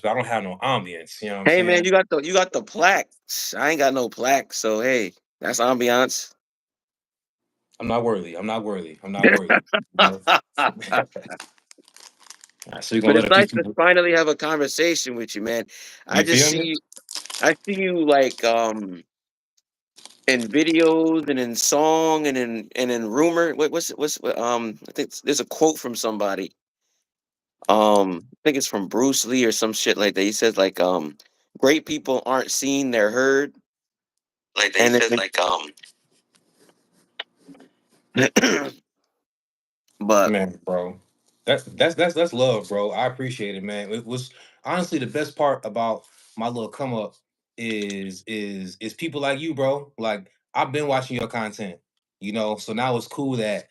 but I don't have no ambience. You know what I'm Hey man, saying? you got the plaque. I ain't got no plaque, so hey, that's ambiance. I'm not worthy. I'm not worthy. I'm not worthy. You know? All right, so you're gonna But let it's a few nice to people. finally have a conversation with you, man. I You just feel see me? you. I see you like in videos and in song and in rumor. I think there's a quote from somebody. I think it's from Bruce Lee or some shit like that. He says like great people aren't seen, they're heard. Like they And said, like then but man, bro. That's love, bro. I appreciate it, man. It was honestly the best part about my little come up is people like you, bro. Like I've been watching your content, you know. So now it's cool that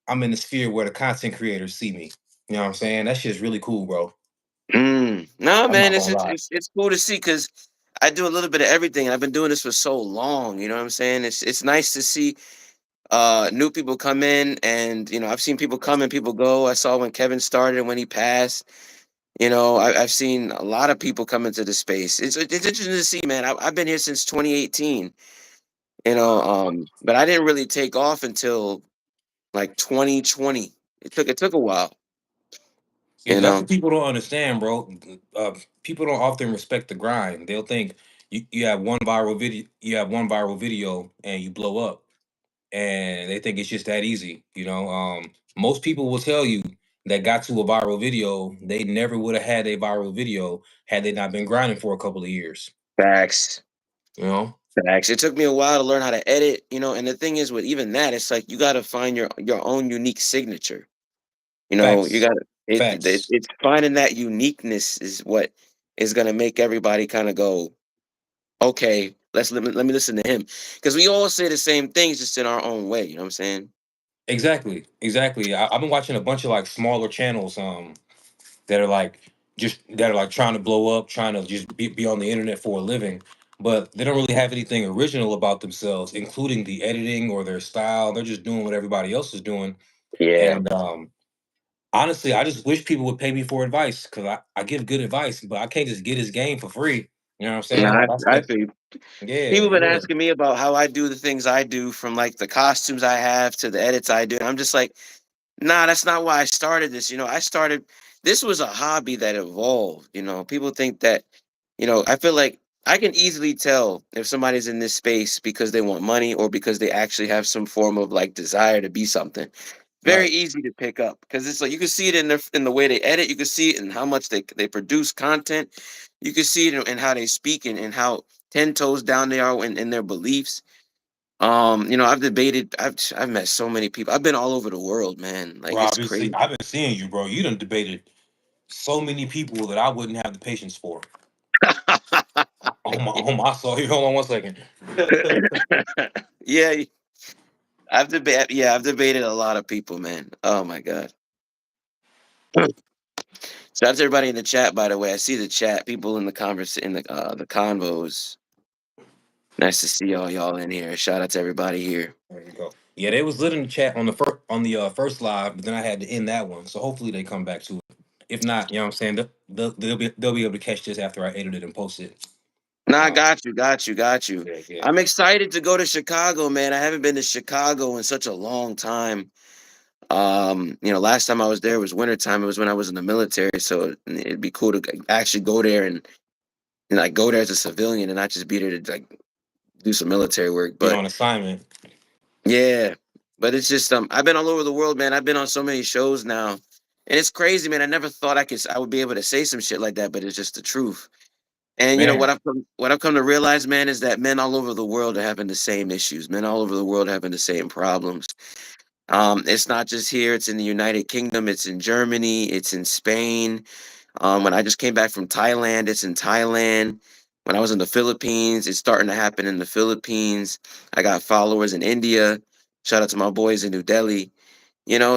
I'm in the sphere where the content creators see me. You know what I'm saying? That shit's really cool, bro. no I'm man, not it's gonna it's lie. it's, it's cool to see because I do a little bit of everything and I've been doing this for so long, you know what I'm saying? It's nice to see new people come in and I've seen people come and people go. I saw when Kevin started and when he passed. I've seen a lot of people come into the space. It's interesting to see, man. I've been here since 2018. But I didn't really take off until like 2020. It took a while. Yeah, You that's know. what people don't understand, bro. People don't often respect the grind. They'll think you have one viral video, and you blow up, and they think it's just that easy. Most people will tell you that got to a viral video, they never would have had a viral video had they not been grinding for a couple of years. Facts. You know, Facts. It took me a while to learn how to edit. And the thing is, with even that, it's like you got to find your own unique signature. You facts, got to facts. it's finding that uniqueness is what is gonna make everybody kind of go, okay, let me listen to him because we all say the same things just in our own way. You know what I'm saying? Exactly, exactly. I've been watching a bunch of like smaller channels, that are like that are like trying to blow up, trying to just be on the internet for a living, but they don't really have anything original about themselves, including the editing or their style. They're just doing what everybody else is doing. Yeah. And honestly, I just wish people would pay me for advice because I give good advice, but I can't just get this game for free. You know what I'm No, saying? Like I I spent, feel you. yeah, People been yeah, asking me about how I do the things I do, from like the costumes I have to the edits I do. And I'm just like, nah, that's not why I started this. This was a hobby that evolved. People think that, I feel like I can easily tell if somebody's in this space because they want money or because they actually have some form of like desire to be something. Very right. easy to pick up because it's like you can see it in the way they edit. You can see it in how much they produce content. You can see it in how they speak and how 10 toes down they are in their beliefs. I've met so many people. I've been all over the world, man. Like Bro, it's crazy. I've been seeing you, bro. You done debated so many people that I wouldn't have the patience for. On my soul. Here, hold on one second. Yeah, I've debated a lot of people, man. Oh my god. Shout out to everybody in the chat, by the way. I see the chat, people in the the convos. Nice to see y'all in here. Shout out to everybody here. There you go. Yeah, they was lit in the chat on the first live, but then I had to end that one. So hopefully they come back to it. If not, you know what I'm saying, they'll be able to catch this after I edit it and post it. Nah, I Uh, got you. yeah, yeah. I'm excited to go to Chicago, man. I haven't been to Chicago in such a long time. Last time I was there was wintertime. It was when I was in the military, so it'd be cool to actually go there and like go there as a civilian and not just be there to like do some military work. Be But on assignment. yeah, but it's just I've been all over the world, man. I've been on so many shows now, and it's crazy, man. I never thought I would be able to say some shit like that, but it's just the truth. And Man, what I've come to realize, man, is that men all over the world are having the same issues. Men all over the world are having the same problems. It's not just here; it's in the United Kingdom, it's in Germany, it's in Spain. When I just came back from Thailand, it's in Thailand. When I was in the Philippines, it's starting to happen in the Philippines. I got followers in India. Shout out to my boys in New Delhi.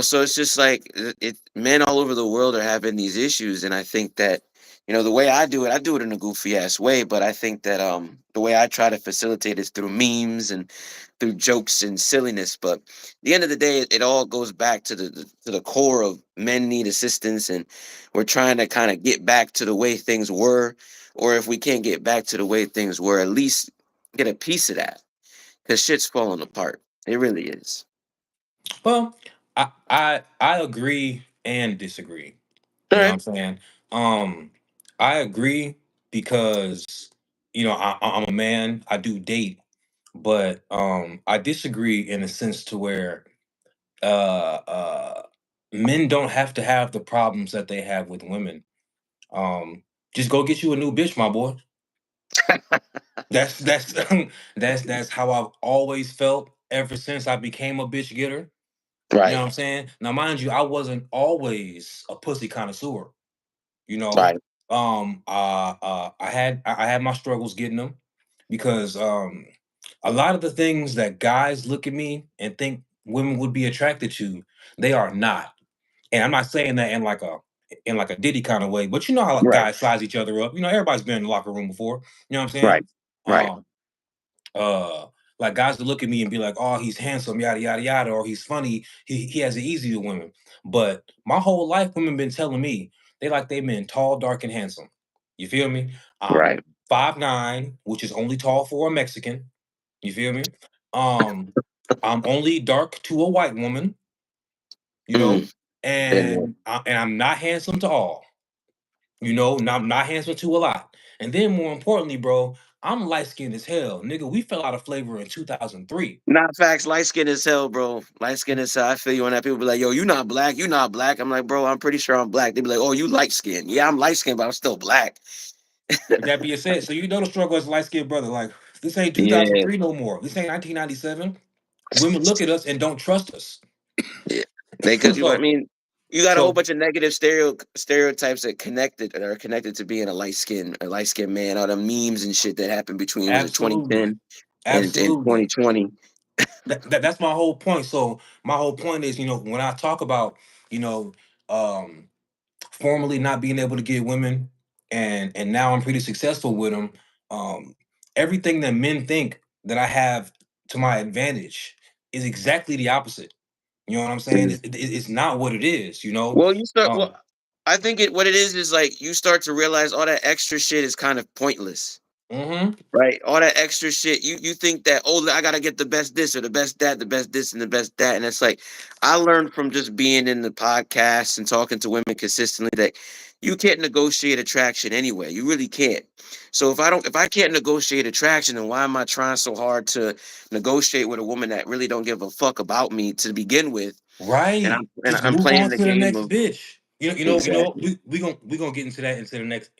So it's just like men all over the world are having these issues, and I think that The way I do it in a goofy ass way, but I think that the way I try to facilitate is through memes and through jokes and silliness. But at the end of the day, it all goes back to the core of men need assistance, and we're trying to kind of get back to the way things were, or if we can't get back to the way things were, at least get a piece of that, because shit's falling apart. It really is. Well, I agree and disagree. All You know what right. I'm saying? Um, I agree because I'm a man. I do date, but I disagree in a sense to where uh uh men don't have to have the problems that they have with women. Um, just go get you a new bitch, my boy. That's that's how I've always felt ever since I became a bitch getter. You know Right. what I'm saying? Now, mind you, I wasn't always a pussy connoisseur. You know, Right. I had my struggles getting them because a lot of the things that guys look at me and think women would be attracted to, they are not. And I'm not saying that in like a Diddy kind of way, but you know how Right. guys size each other up. You know, everybody's been in the locker room before. You know what I'm Right. saying? Right. Um, uh like guys would look at me and be like, oh, he's handsome, yada yada yada, or he's funny, he has it easy with women. But my whole life women been telling me they like they men tall, dark, and handsome. You feel me? Right. I'm 5'9", which is only tall for a Mexican. You feel me? um I'm only dark to a white woman, you know, Mm. Been there. and I'm not handsome to all. You know, not handsome to a lot. And then more importantly, bro, I'm light skinned as hell. Nigga, we fell out of flavor in 2003. Not facts. Light skin as hell, bro. Light skin as hell. I feel you on that. People be like, "Yo, you not black. You not black." I'm like, "Bro, I'm pretty sure I'm black." They be like, "Oh, you light skin." Yeah, I'm light skin, but I'm still black. With that being said, so you know the struggle as a light skinned brother. Like, this ain't Yeah, 2003 no more. This ain't 1997. Women look at us and don't trust us. yeah. They could. I so mean, you got a whole so bunch of negative stereotypes that are connected to being a light skin man. All the memes and shit that happened between was it absolutely. 2010 and Absolutely. 2020. That's my whole point. So my whole point is, when I talk about, you know, um formerly not being able to get women, and now I'm pretty successful with them. Um, everything that men think that I have to my advantage is exactly the opposite. You know what I'm saying? It's not what it is. You know. Well, you start. Well, Um, I think what it is like you start to realize all that extra shit is kind of pointless. mhm. Right, all that extra shit. You think that, oh, I gotta get the best this or the best that, the best this and the best that, and it's like I learned from just being in the podcast and talking to women consistently that you can't negotiate attraction anyway. You really can't. So if I can't negotiate attraction, then why am I trying so hard to negotiate with a woman that really don't give a fuck about me to begin with? And Right. Just I'm move playing on the to the game next of bitch. exactly. We gonna get into the next.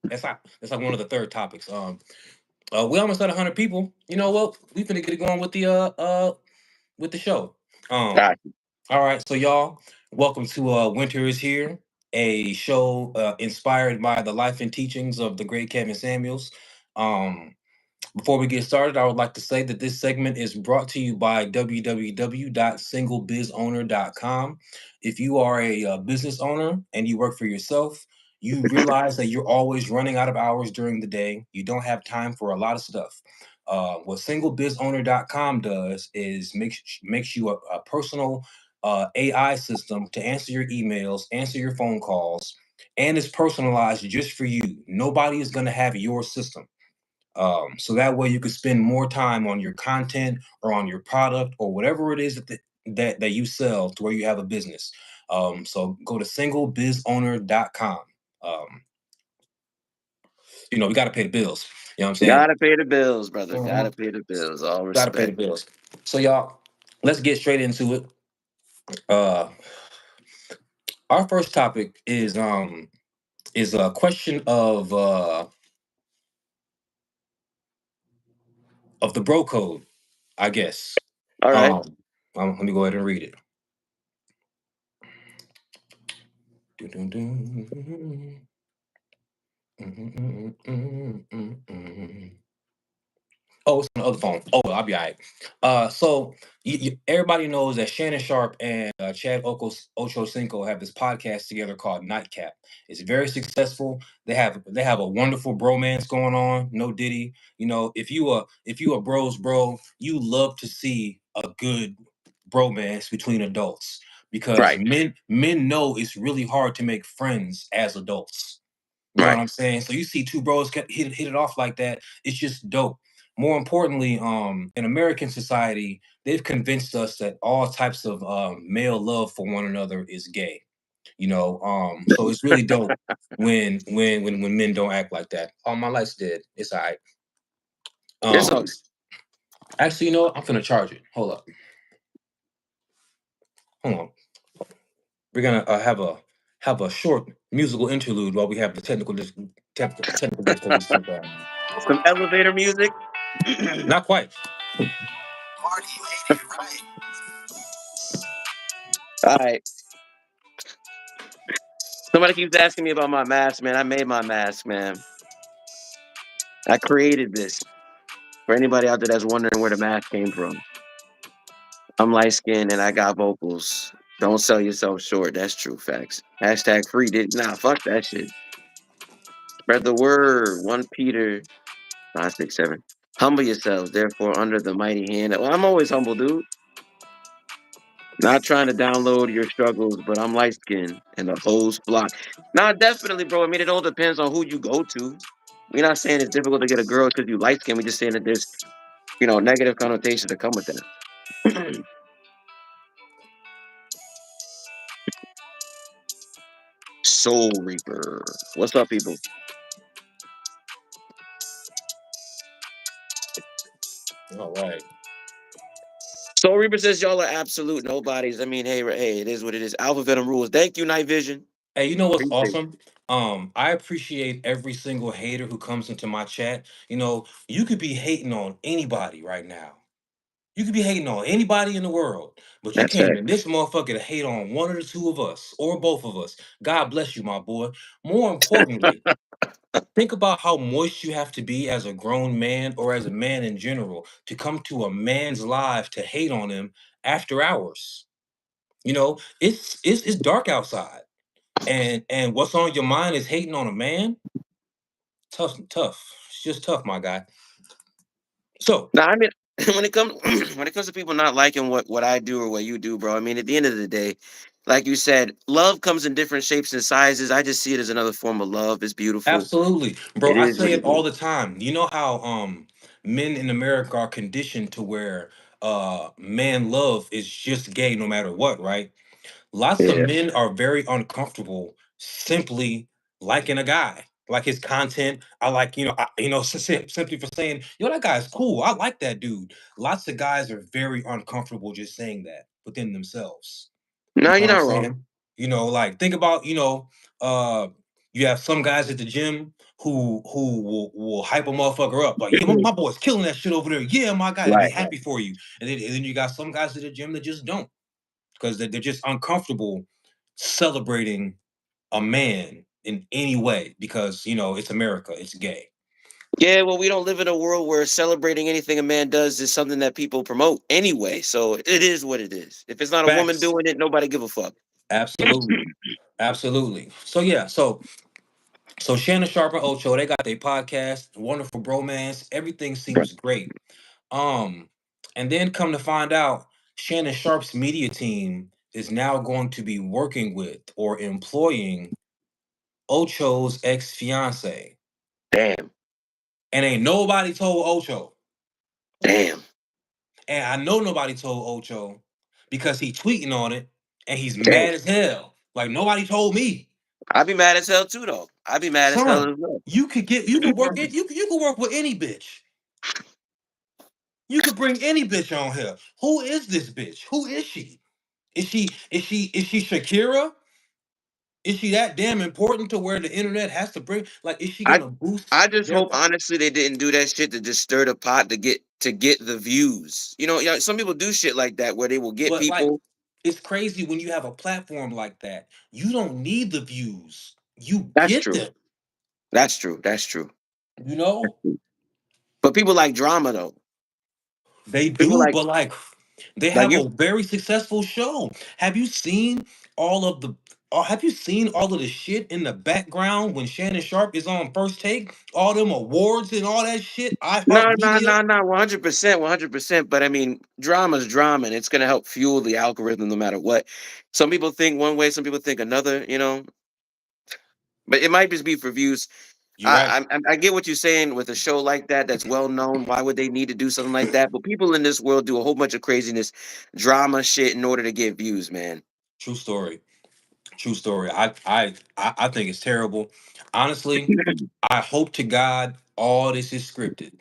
That's like one of the third topics. We almost had 100 people. You know what? We finna get it going with the show. Um, God, all right, so y'all, welcome to Winter is Here, a show inspired by the life and teachings of the great Kevin Samuels. Um, Before we get started, I would like to say that this segment is brought to you by www.singlebizowner.com. If you are a business owner and you work for yourself, you realize that you're always running out of hours during the day. You don't have time for a lot of stuff. What singlebizowner.com does is makes you a personal AI system to answer your emails, answer your phone calls, and it's personalized just for you. Nobody is going to have your system. So that way you can spend more time on your content or on your product or whatever it is that you sell to where you have a business. So go to singlebizowner.com. Um, we got to pay the bills. You know what I'm saying? gotta pay the bills, brother. Mhm. Gotta pay the bills. All Got to pay the respect. bills. So y'all, let's get straight into it. Uh, our first topic is a question of the bro code, I guess. All right. Um, Let me go ahead and read it. Dun, dun, dun. Oh, it's on the other phone. Oh, I'll be all right. So everybody knows that Shannon Sharp and Chad Ochocinco have this podcast together called Nightcap. It's very successful. They have a wonderful bromance going on. No Diddy. If you a bros bro, you love to see a good bromance between adults because Right, men know it's really hard to make friends as adults. You know what right. I'm saying? So you see two bros hit it off like that. It's just dope. More importantly, in American society, they've convinced us that all types of male love for one another is gay. So it's really dope when men don't act like that. Oh, my light's dead. It's all right. It's all Um, Actually, you know what? I'm finna charge it. Hold up. Hold on. We're gonna have a short musical interlude while we have the technical difficulties with that. some elevator music. Not quite. All right. Somebody keeps asking me about my mask, man. I made my mask, man. I created this. For anybody out there that's wondering where the mask came from, I'm light skinned and I got vocals. Don't sell yourself short. That's true facts. Hashtag free did nah, fuck that shit. Spread the word. 1 Peter 5, 6, 7. Humble yourselves, therefore, under the mighty hand. Well, I'm always humble, dude. Not trying to download your struggles, but I'm light skinned and the host block. Nah, definitely, bro. I mean, it all depends on who you go to. We're not saying it's difficult to get a girl because you light skinned. We're just saying that there's, negative connotations that come with that. Soul Reaper. What's up, people? All right. Soul Reaper says y'all are absolute nobodies. I mean, hey, it is what it is. Alpha Venom rules. Thank you, Night Vision. Hey, you know what's Appreciate awesome? I appreciate every single hater who comes into my chat. You could be hating on anybody right now. You could be hating on anybody in the world, but you That's came it. in this motherfucker to hate on one of the two of us or both of us. God bless you, my boy. More importantly, think about how moist you have to be as a grown man or as a man in general to come to a man's live to hate on him after hours. It's dark outside, and what's on your mind is hating on a man. Tough, tough. It's just tough, my guy. So Now, I mean, when it comes when it comes to people not liking what I do or what you do, bro. I mean, at the end of the day, like you said, love comes in different shapes and sizes. I just see it as another form of love. It's beautiful. absolutely, bro. It I is say what it it is. all the time. You know how men in America are conditioned to where man love is just gay no matter what, right? Lots of Yeah. men are very uncomfortable simply liking a guy, like his content. I like, simply for saying, yo, that guy's cool. I like that dude. Lots of guys are very uncomfortable just saying that within themselves. You No, know you're what I'm not wrong. saying? Like think about, uh, you have some guys at the gym who will hype a motherfucker up, like, yeah, my boy's killing that shit over there. Yeah, my guy, and they Right, right. happy for you. And then you got some guys at the gym that just don't because they're just uncomfortable celebrating a man in any way because it's America, it's gay. Yeah, well, we don't live in a world where celebrating anything a man does is something that people promote anyway. So it is what it is. If it's not a woman Facts. doing it, nobody give a fuck. Absolutely. Absolutely. So yeah, so Shannon Sharp and Ocho, they got their podcast, wonderful bromance. Everything Right. seems great. Um, and then come to find out, Shannon Sharp's media team is now going to be working with or employing Ocho's ex fiance, Damn, and ain't nobody told Ocho. damn. And I know nobody told Ocho because he tweeting on it and he's Damn. mad as hell. Like nobody told me. I'd be mad as hell too, though. I'd be mad as hell Son, as well. you could work with any bitch. You could bring any bitch on here. Who is this bitch? Who is she? Is she Shakira? Is she that damn important to where the internet has to bring? Like, is she I gonna boost I just their? hope honestly they didn't do that shit to just stir the pot to get the views. Some people do shit like that where they will get But like, people. it's crazy when you have a platform like that. You don't need the views. You That's get true. them. That's true. That's true. You know. But people like drama though. They People do, like but like they like have you. a very successful show. Have you seen all of the have you seen all of the shit in the background when Shannon Sharp is on First Take? All them awards and all that shit. No, no, iHeartMedia. no, no, 100%, 100%. But I mean, drama's drama, and it's gonna help fuel the algorithm no matter what. Some people think one way, some people think another. But it might just be for views. You're right. I get what you're saying with a show like that that's well known. Why would they need to do something like that? But people in this world do a whole bunch of craziness, drama shit in order to get views, man. True story. True story. I think it's terrible. Honestly, I hope to God all this is scripted.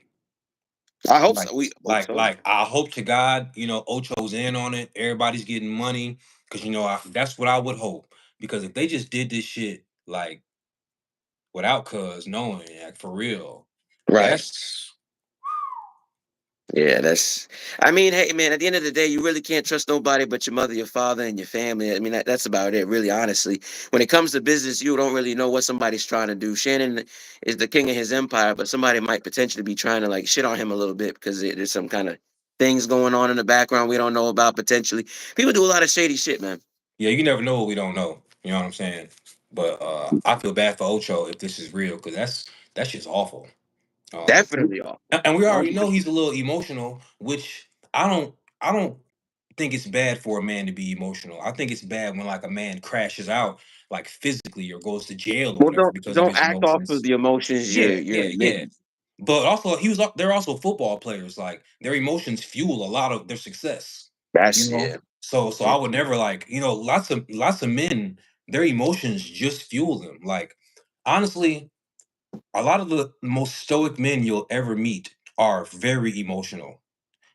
I hope Like, so. We hope so. I hope to God, Ocho's in on it. Everybody's getting money because that's what I would hope. Because if they just did this shit like without cuz knowing, like for real, Right. that's Yeah, that's. I mean, hey, man. At the end of the day, you really can't trust nobody but your mother, your father, and your family. I mean, that's about it, really. Honestly, when it comes to business, you don't really know what somebody's trying to do. Shannon is the king of his empire, but somebody might potentially be trying to like shit on him a little bit because there's some kind of things going on in the background we don't know about. Potentially, people do a lot of shady shit, man. yeah. You never know what we don't know. You know what I'm saying? But I feel bad for Ocho if this is real because that's just awful. Um, Definitely awful. and we already know 100%. he's a little emotional, which I don't think it's bad for a man to be emotional. I think it's bad when like a man crashes out like physically or goes to jail or Well, whatever don't because of don't his act off of emotions. the emotions Yeah, you're yeah, yeah. emitting. But also they're also football players. Like their emotions fuel a lot of their success. You That's know? yeah. So I would never like, lots of men, their emotions just fuel them. Like honestly, a lot of the most stoic men you'll ever meet are very emotional.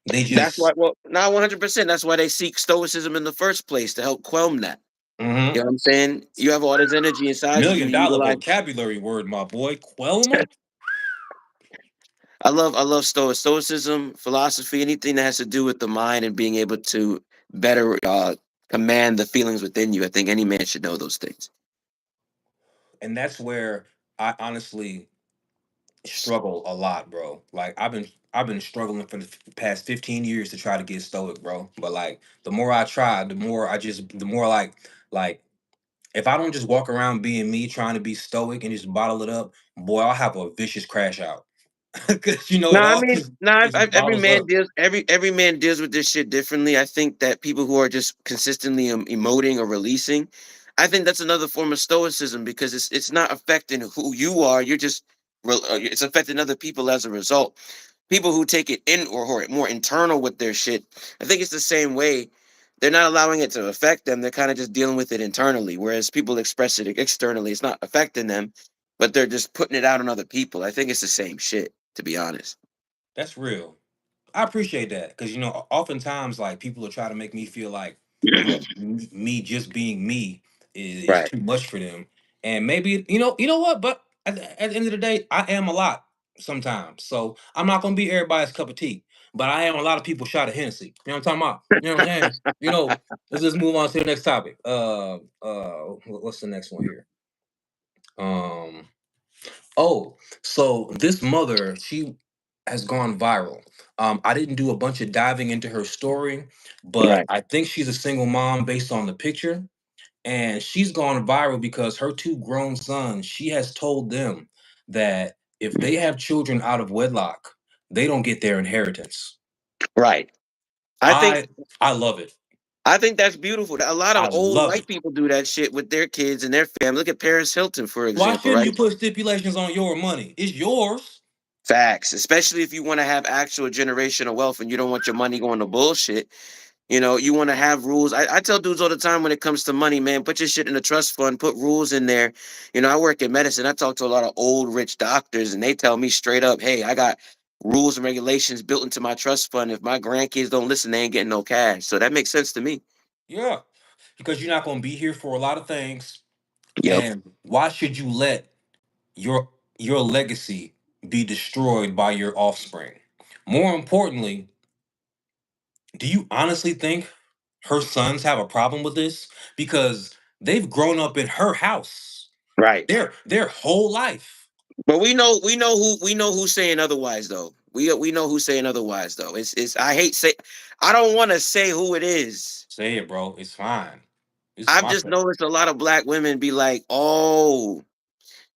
They That's why. just Well, not 100%. That's why they seek stoicism in the first place to help quell that. You mhm. know what I'm saying? You have all this energy inside you. You Million dollar utilize. vocabulary word, my boy. Quelma? I love stoicism, philosophy, anything that has to do with the mind and being able to better command the feelings within you. I think any man should know those things. And that's where I honestly struggle a lot, bro. Like I've been struggling for the past 15 years to try to get stoic, bro. But like the more I try, the more like if I don't just walk around being me trying to be stoic and just bottle it up, boy, I'll have a vicious crash out. Cause No, it I all mean, no, just every bottles man up. deals every man deals with this shit differently. I think that people who are just consistently emoting or releasing, I think that's another form of stoicism because it's not affecting who you are. You're just it's affecting other people as a result. People who take it in or who are more internal with their shit, I think it's the same way. They're not allowing it to affect them. They're kind of just dealing with it internally. Whereas people express it externally, it's not affecting them, but they're just putting it out on other people. I think it's the same shit, to be honest. That's real. I appreciate that because oftentimes like people will try to make me feel like me just being me is Right. too much for them, and maybe what. But at the end of the day, I am a lot sometimes, so I'm not gonna be everybody's cup of tea. But I am a lot of people's shot of Hennessy. You know what I'm talking about? You know what I'm saying? Let's just move on to the next topic. What's the next one here? Um, Oh, so this mother, she has gone viral. I didn't do a bunch of diving into her story, but Right. I think she's a single mom based on the picture. And she's gone viral because her two grown sons, she has told them that if they have children out of wedlock, they don't get their inheritance. Right. I think I I love it. I think that's beautiful. A lot of I old love white it. people do that shit with their kids and their family. Look at Paris Hilton, for Why example, shouldn't right? you put stipulations on your money? It's yours. Facts. Especially if you want to have actual generational wealth and you don't want your money going to bullshit. You want to have rules. I tell dudes all the time when it comes to money, man, put your shit in a trust fund, put rules in there. I work in medicine. I talk to a lot of old rich doctors and they tell me straight up, hey, I got rules and regulations built into my trust fund. If my grandkids don't listen, they ain't getting no cash. So that makes sense to me. Yeah. Because you're not going to be here for a lot of things. Yep. And why should you let your your legacy be destroyed by your offspring? More importantly, do you honestly think her sons have a problem with this? Because they've grown up in her house Right. their whole life. But we know who's saying otherwise though. We know who's saying otherwise though. It's I hate say I don't want to say who it is. Say it, bro. It's fine. It's I've my just fault. noticed a lot of black women be like, "Oh,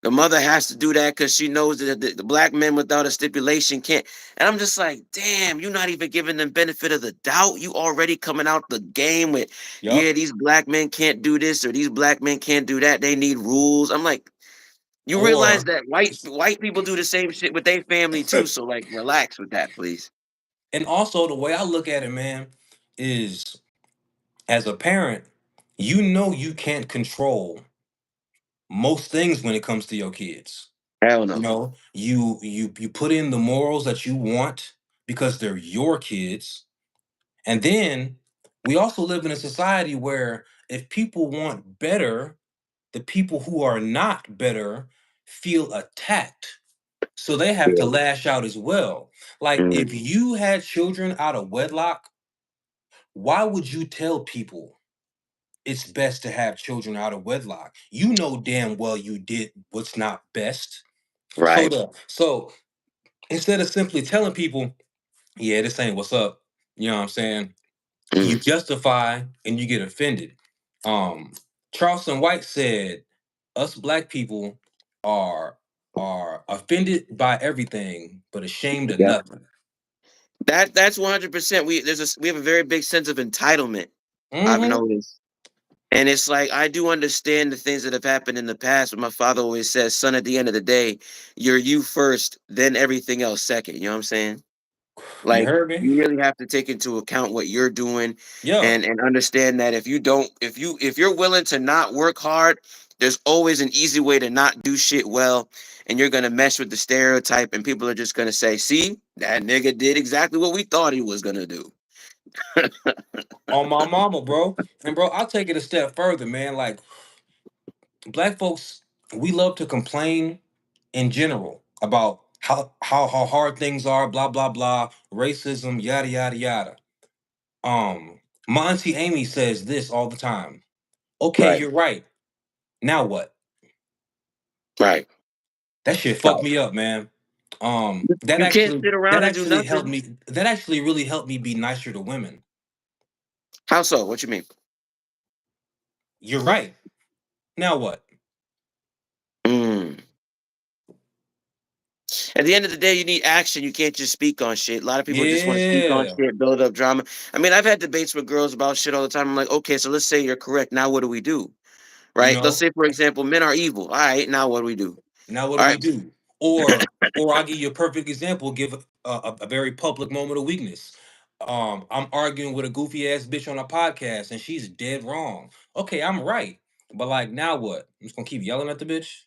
the mother has to do that because she knows that the black men without a stipulation can't." And I'm just like, damn, you're not even giving them benefit of the doubt. You already coming out the game with, Yup. yeah, these black men can't do this or these black men can't do that. They need rules. I'm like, you realize Or that white people do the same shit with their family too. So like, relax with that, please. and also the way I look at it, man, is as a parent, you know you can't control most things when it comes to your kids. Hell You no. know, you put in the morals that you want because they're your kids. And then we also live in a society where if people want better, the people who are not better feel attacked. So they have to Yeah. lash out as well. Like if Mm, you had children out of wedlock, why would you tell people it's best to have children out of wedlock? You know damn well you did what's not best. So right. instead of simply telling people, yeah, this ain't what's up, you know what I'm saying? You Mm, justify and you get offended. Um, Charleston White said, "Us black people are are offended by everything, but ashamed of yep. nothing." That's 100%. We have a very big sense of entitlement. I've Hmm. noticed. And it's like I do understand the things that have happened in the past, but my father always says, "Son, at the end of the day, you're you first, then everything else second." You know what I'm saying? You Like heard me? you really have to take into account what you're doing Yeah. and understand that if you don't if you're willing to not work hard, there's always an easy way to not do shit well, and you're gonna mess with the stereotype and people are just gonna say, "See, that nigga did exactly what we thought he was gonna do." On my mama, bro. And bro, I'll take it a step further, man. Like black folks, we love to complain in general about how hard things are, blah blah blah, racism, yada yada yada. My auntie Amy says this all the time. Okay, Right. you're right. Now what? Right. That shit fucked Right. me up, man. That You can't actually sit that around and do actually helped nothing. me. That actually really helped me be nicer to women. How so? What you mean? You're right. Now what? Mm. At the end of the day, you need action. You can't just speak on shit. A lot of people just want to speak on Yeah, shit, build up drama. I mean, I've had debates with girls about shit all the time. I'm like, okay, so let's say you're correct. Now what do we do? you Right? Let's know. say, for example, men are evil. All right, now what do we do? Now what do All we right. do? Or I'll give you a perfect example. Give a very public moment of weakness. I'm arguing with a goofy ass bitch on a podcast, and she's dead wrong. Okay, I'm right, but like now what? I'm just gonna keep yelling at the bitch.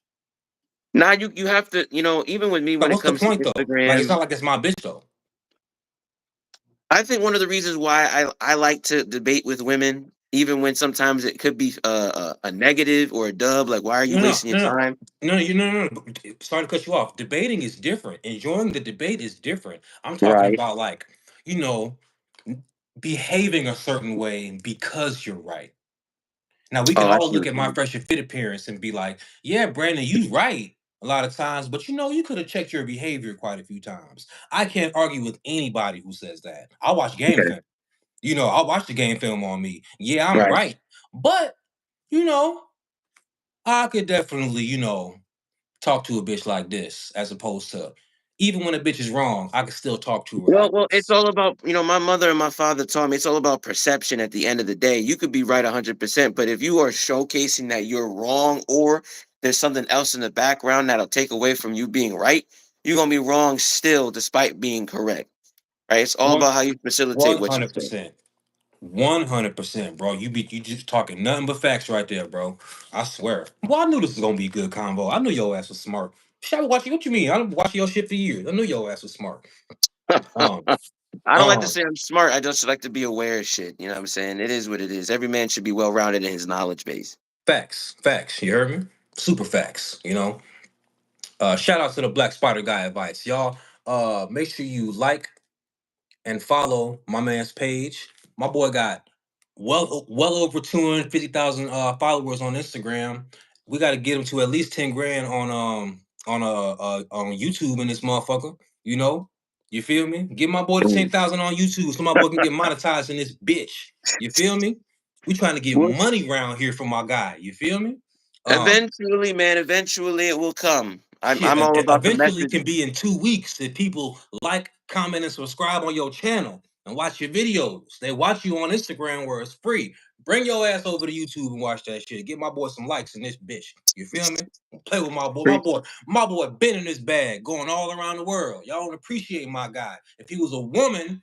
Now you have to, even with me Like, when it what's the comes to point though? Like, it's Instagram, not like it's my bitch though. I think one of the reasons why I like to debate with women, even when sometimes it could be a negative or a dub, like why are you No, no, wasting your no, no. time? Sorry to cut you off. Debating is different. Enjoying the debate is different. I'm talking Right. about like, you know, behaving a certain way because you're right. Now we can Oh, I all see look what at you my mean. fresh and fit appearance and be like, "Yeah, Brandon, you right a lot of times, but you know you could have checked your behavior quite a few times." I can't argue with anybody who says that. I watch game Okay. film. I'll watch the game film on me. Yeah, I'm Right. right, but you know, I could definitely, talk to a bitch like this as opposed to even when a bitch is wrong, I can still talk to her Well, like well, it's this. all about, my mother and my father taught me it's all about perception at the end of the day. You could be right 100%, but if you are showcasing that you're wrong or there's something else in the background that'll take away from you being right, you're going to be wrong still despite being correct. Right? It's all One about how you facilitate one what you hundred say. percent. 100%, bro. You just talking nothing but facts right there, bro. I swear. Well, I knew this was gonna be a good combo. I knew your ass was smart. Shit, I been watching. What you mean? I've been watching your shit for years. I knew your ass was smart. Um, I don't like to um, say I'm smart. I just like to be aware of shit. You know what I'm saying? It is what it is. Every man should be well rounded in his knowledge base. facts, facts. You heard me? Super facts. Shout out to the Black Spider Guy advice, y'all. Make sure you like and follow my man's page. My boy got well over 250,000 followers on Instagram. We got to get him to at least 10 grand on YouTube in this motherfucker. You know. You feel me? Give my boy the Mm. 10,000 on YouTube so my boy can get monetized in this bitch. You feel me? We trying to get Well, money around here for my guy. You feel me? Um, eventually, man, eventually it will come. Shit, I'm all about the eventually message. can be in 2 weeks if people like, comment, and subscribe on your channel and watch your videos. They watch you on Instagram where it's free. Bring your ass over to YouTube and watch that shit. Get my boy some likes in this bitch. You feel me? Play with my boy. Pre- My boy been in this bag, going all around the world. Y'all don't appreciate my guy. If he was a woman,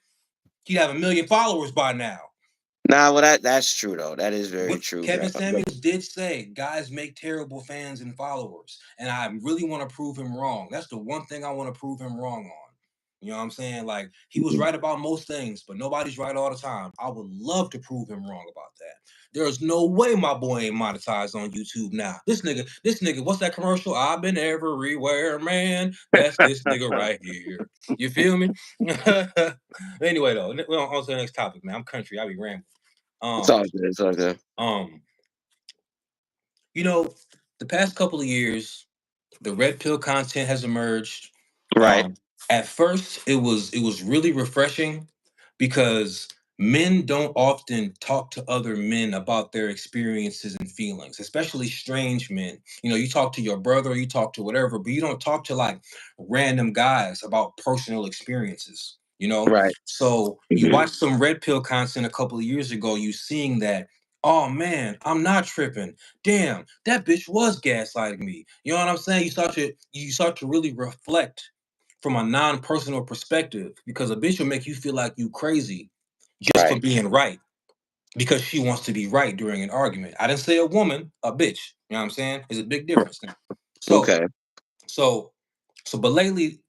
he'd have 1 million followers by now. Nah, well that's true though. That is very What true, bro. Kevin Samuels did say, guys make terrible fans and followers. And I really want to prove him wrong. That's the one thing I want to prove him wrong on. You know what I'm saying? Like, he was right about most things, but nobody's right all the time. I would love to prove him wrong about that. There's no way my boy ain't monetized on YouTube now. This nigga, what's that commercial? I've been everywhere, man. That's this nigga right here. You feel me? Anyway, though, we're on to the next topic, man. I'm country. I be rambling. It's Um, all good. It's all good. um, you know, the past couple of years, the red pill content has emerged. Right. Um, at first, it was really refreshing because men don't often talk to other men about their experiences and feelings, especially strange men. You know, you talk to your brother, you talk to whatever, but you don't talk to like random guys about personal experiences. You know, Right. so you Mhm. watch some red pill content a couple of years ago, you seeing that. Oh man, I'm not tripping. Damn, that bitch was gaslighting me. You know what I'm saying? You start to really reflect from a non-personal perspective because a bitch will make you feel like you crazy just for Right. being right because she wants to be right during an argument. I didn't say a woman, a bitch. You know what I'm saying? There's a big difference now. So, Okay. so, but lately,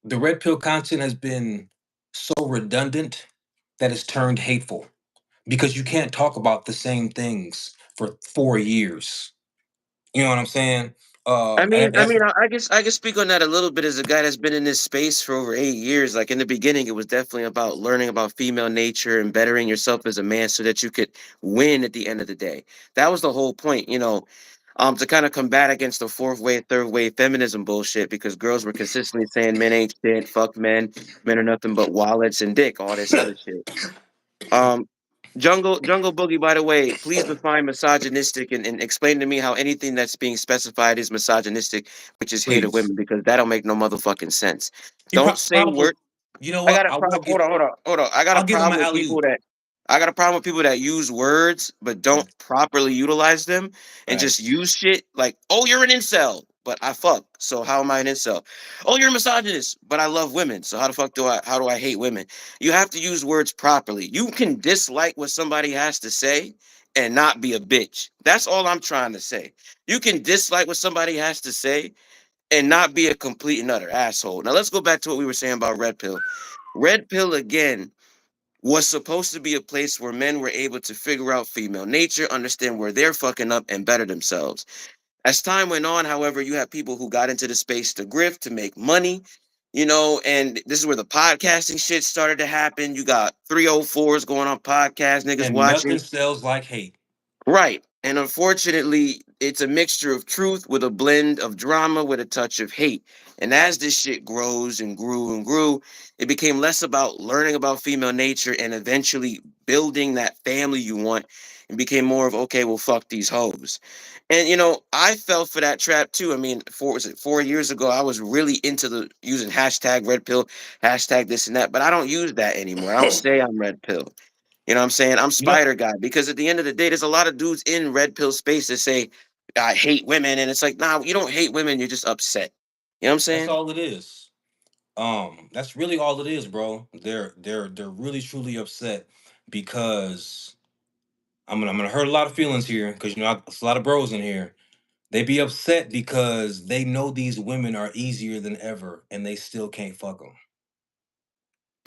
the red pill content has been so redundant that it's turned hateful because you can't talk about the same things for 4 years. You know what I'm saying? I can speak on that a little bit as a guy that's been in this space for over 8 years. Like in the beginning, it was definitely about learning about female nature and bettering yourself as a man so that you could win at the end of the day. That was the whole point, to kind of combat against the fourth wave, third wave feminism bullshit because girls were consistently saying men ain't shit, fuck men are nothing but wallets and dick, all this other shit. Um, Jungle Boogie, by the way, please define misogynistic and explain to me how anything that's being specified is misogynistic, which is hate of Please. women, because that don't make no motherfucking sense. You Don't say probably, word. you know I what? got a I will problem. give. Hold on. I got a I'll give him problem an with alley people oop. that I got a problem with people that use words but don't properly utilize them and just Facts. use shit like, "Oh, you're an incel," but I fuck. So how am I an incel? "Oh, you're a misogynist," but I love women. So how do I hate women? You have to use words properly. You can dislike what somebody has to say and not be a bitch. That's all I'm trying to say. You can dislike what somebody has to say and not be a complete and utter asshole. Now let's go back to what we were saying about red pill. Red pill again was supposed to be a place where men were able to figure out female nature, understand where they're fucking up, and better themselves. As time went on, however, you have people who got into the space to grift, to make money, and this is where the podcasting shit started to happen. You got 304s going on podcasts, niggas And watching. nothing sells like hate. Right. And unfortunately, it's a mixture of truth with a blend of drama with a touch of hate. And as this shit grows and grew and grew, it became less about learning about female nature and eventually building that family you want and became more of, okay, well, fuck these hoes. And I fell for that trap too. I mean, 4 years ago, I was really into the using hashtag red pill, hashtag this and that, but I don't use that anymore. I don't say I'm red pill. You know what I'm saying? I'm You know, spider guy because at the end of the day, there's a lot of dudes in red pill space that say, I hate women. And it's like, nah, you don't hate women, you're just upset. You know what I'm that's saying? all it is. That's really all it is, bro. They're really truly upset because I'm gonna hurt a lot of feelings here because there's a lot of bros in here. They be upset because they know these women are easier than ever and they still can't fuck them.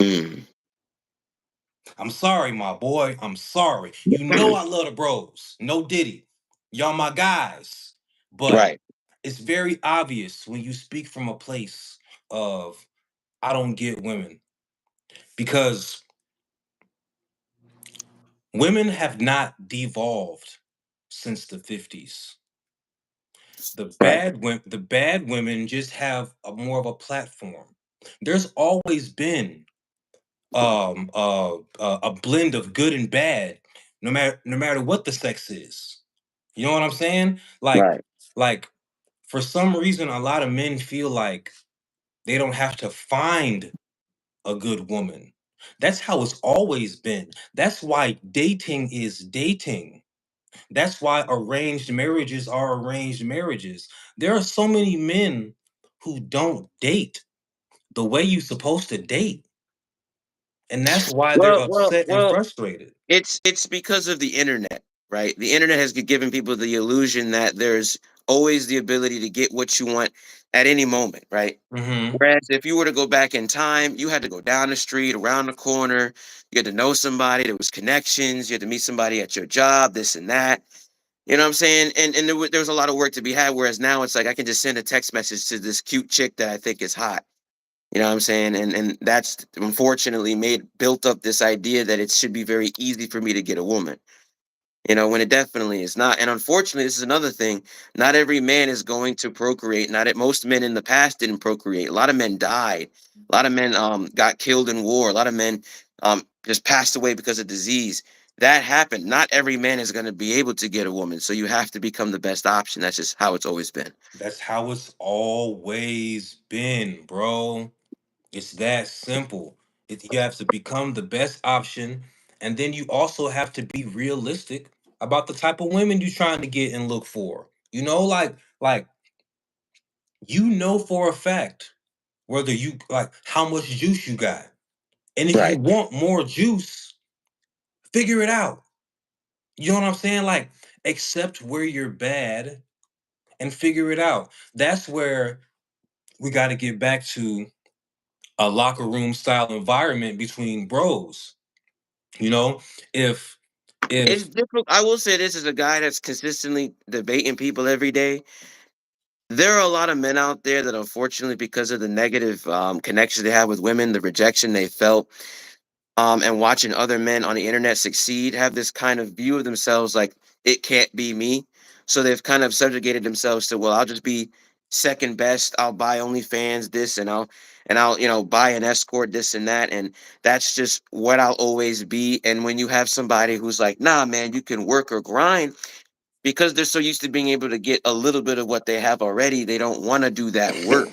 Mm, I'm sorry, my boy. I'm sorry. You know I love the bros. No Diddy. Y'all my guys. But right. it's very obvious when you speak from a place of I don't get women because women have not devolved since the 50s. Right. The bad women just have a more of a platform. There's always been a blend of good and bad, no matter what the sex is. You know what I'm saying? Right. Like for some reason, a lot of men feel like they don't have to find a good woman. That's how it's always been. That's why dating is dating. That's why arranged marriages are arranged marriages. There are so many men who don't date the way you're supposed to date. And that's why they're upset and Well, frustrated. it's because of the internet, right? The internet has given people the illusion that there's always the ability to get what you want at any moment, right? Hmm. Whereas if you were to go back in time, you had to go down the street, around the corner, you had to know somebody, there was connections, you had to meet somebody at your job, this and that. You know what I'm saying? And there was a lot of work to be had. Whereas now it's like I can just send a text message to this cute chick that I think is hot. You know what I'm saying? And that's unfortunately made built up this idea that it should be very easy for me to get a woman. You know, when it definitely is not. And unfortunately, this is another thing. Not every man is going to procreate. Not most men in the past didn't procreate. A lot of men died. A lot of men got killed in war. A lot of men just passed away because of disease. That happened. Not every man is going to be able to get a woman. So you have to become the best option. That's just how it's always been. That's how it's always been, bro. It's that simple. You have to become the best option, and then you also have to be realistic about the type of women you're trying to get and look for. Like for a fact whether you like how much juice you got. And if you Right. want more juice, figure it out. You know what I'm saying? Like accept where you're bad and figure it out. That's where we got to get back to a locker room style environment between bros. You know, if It's if difficult. I will say this as a guy that's consistently debating people every day. There are a lot of men out there that, unfortunately, because of the negative connections they have with women, the rejection they felt, and watching other men on the internet succeed, have this kind of view of themselves like it can't be me. So they've kind of subjugated themselves to, well, I'll just be second best. I'll buy OnlyFans this, and I'll buy an escort this and that, and that's just what I'll always be. And when you have somebody who's like, nah, man, you can work or grind, because they're so used to being able to get a little bit of what they have already, they don't want to do that work,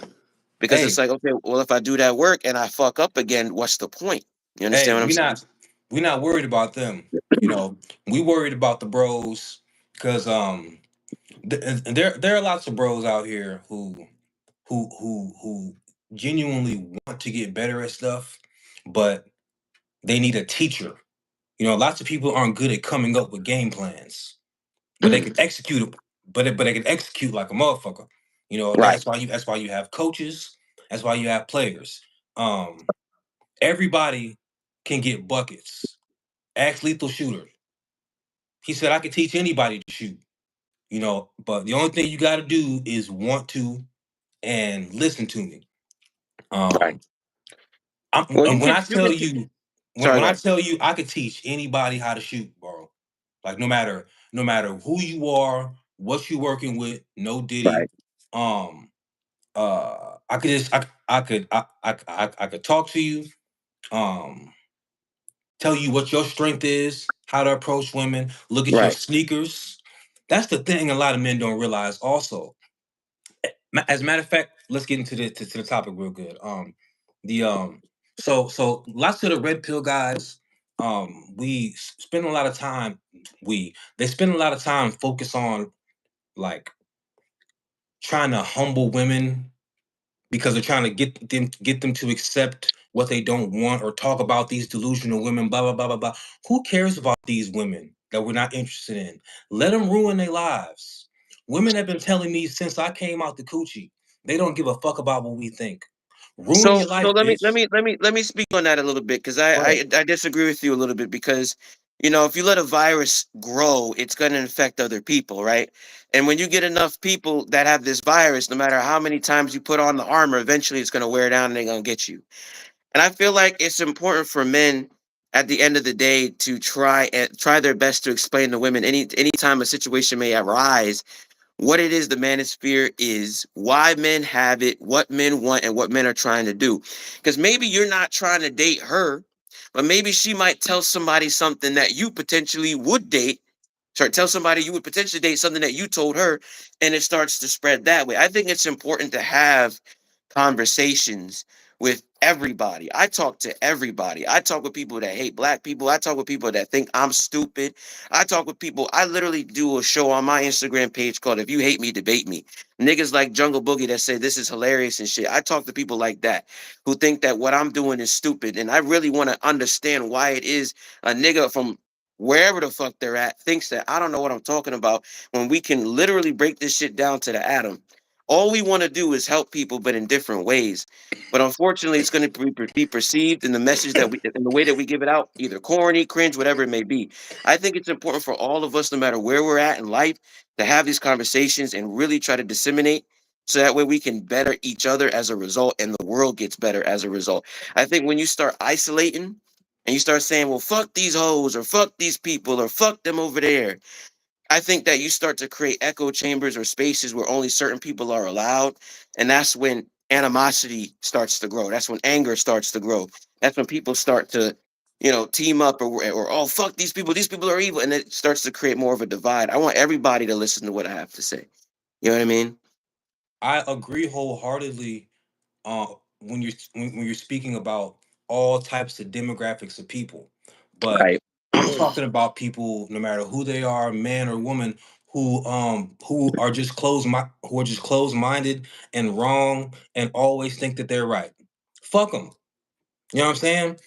because it's hey, like, okay, well, if I do that work and I fuck up again, what's the point? You understand hey, what I'm we saying? not we not worried about them. You know, we worried about the bros because and there are lots of bros out here who genuinely want to get better at stuff, but they need a teacher. You know, lots of people aren't good at coming up with game plans, but they can execute it. But they can execute like a motherfucker. You know, Right, that's why you have coaches. That's why you have players. Um, Everybody can get buckets. Ask Lethal Shooter. He said I could teach anybody to shoot. You know, but the only thing you got to do is want to and listen to me. right. Um, Well, and when I you tell could. you, when Sorry, when go I ahead. tell you, I could teach anybody how to shoot, bro. Like no matter who you are, what you're working with, no diddy. Right, Um, I could just I could talk to you. Um, Tell you what your strength is, how to approach women, look at your right. sneakers. That's the thing a lot of men don't realize. Also, as a matter of fact, let's get into the topic real good. The so lots of the red pill guys, spend a lot of time. They spend a lot of time focus on like trying to humble women because they're trying to get them to accept what they don't want or talk about these delusional women. Blah blah blah blah blah. Who cares about these women that we're not interested in? Let them ruin their lives. Women have been telling me since I came out the coochie, they don't give a fuck about what we think. Ruin So, your life, bitch. let me speak on that a little bit, because I, Go ahead. I disagree with you a little bit, because if you let a virus grow, it's going to infect other people, right? And when you get enough people that have this virus, no matter how many times you put on the armor, eventually it's going to wear down and they're going to get you. And I feel like it's important for men at the end of the day to try their best to explain to women anytime a situation may arise what it is the manosphere is, why men have it, what men want, and what men are trying to do. Because maybe you're not trying to date her, but maybe she might tell somebody something that you potentially would date. Sorry, tell somebody you would potentially date something that you told her, and it starts to spread that way. I think it's important to have conversations with everybody. I talk to everybody. I talk with people that hate black people. I talk with people that think I'm stupid. I talk with people. I literally do a show on my Instagram page called If You Hate Me, Debate Me. Niggas like Jungle Boogie that say this is hilarious and shit. I talk to people like that who think that what I'm doing is stupid. And I really want to understand why it is a nigga from wherever the fuck they're at thinks that I don't know what I'm talking about when we can literally break this shit down to the atom. All we want to do is help people, but in different ways. But unfortunately, it's going to be perceived in the message that we, in the way that we give it out, either corny, cringe, whatever it may be. I think it's important for all of us, no matter where we're at in life, to have these conversations and really try to disseminate so that way we can better each other as a result and the world gets better as a result. I think when you start isolating and you start saying, well, fuck these hoes or fuck these people or fuck them over there, I think that you start to create echo chambers or spaces where only certain people are allowed. And that's when animosity starts to grow. That's when anger starts to grow. That's when people start to, team up or oh, fuck these people. These people are evil. And it starts to create more of a divide. I want everybody to listen to what I have to say. You know what I mean? I agree wholeheartedly uh, when you're speaking about all types of demographics of people, but Right. I'm talking about people, no matter who they are, man or woman, who are just closed minded and wrong and always think that they're right. Fuck them. You know what I'm saying?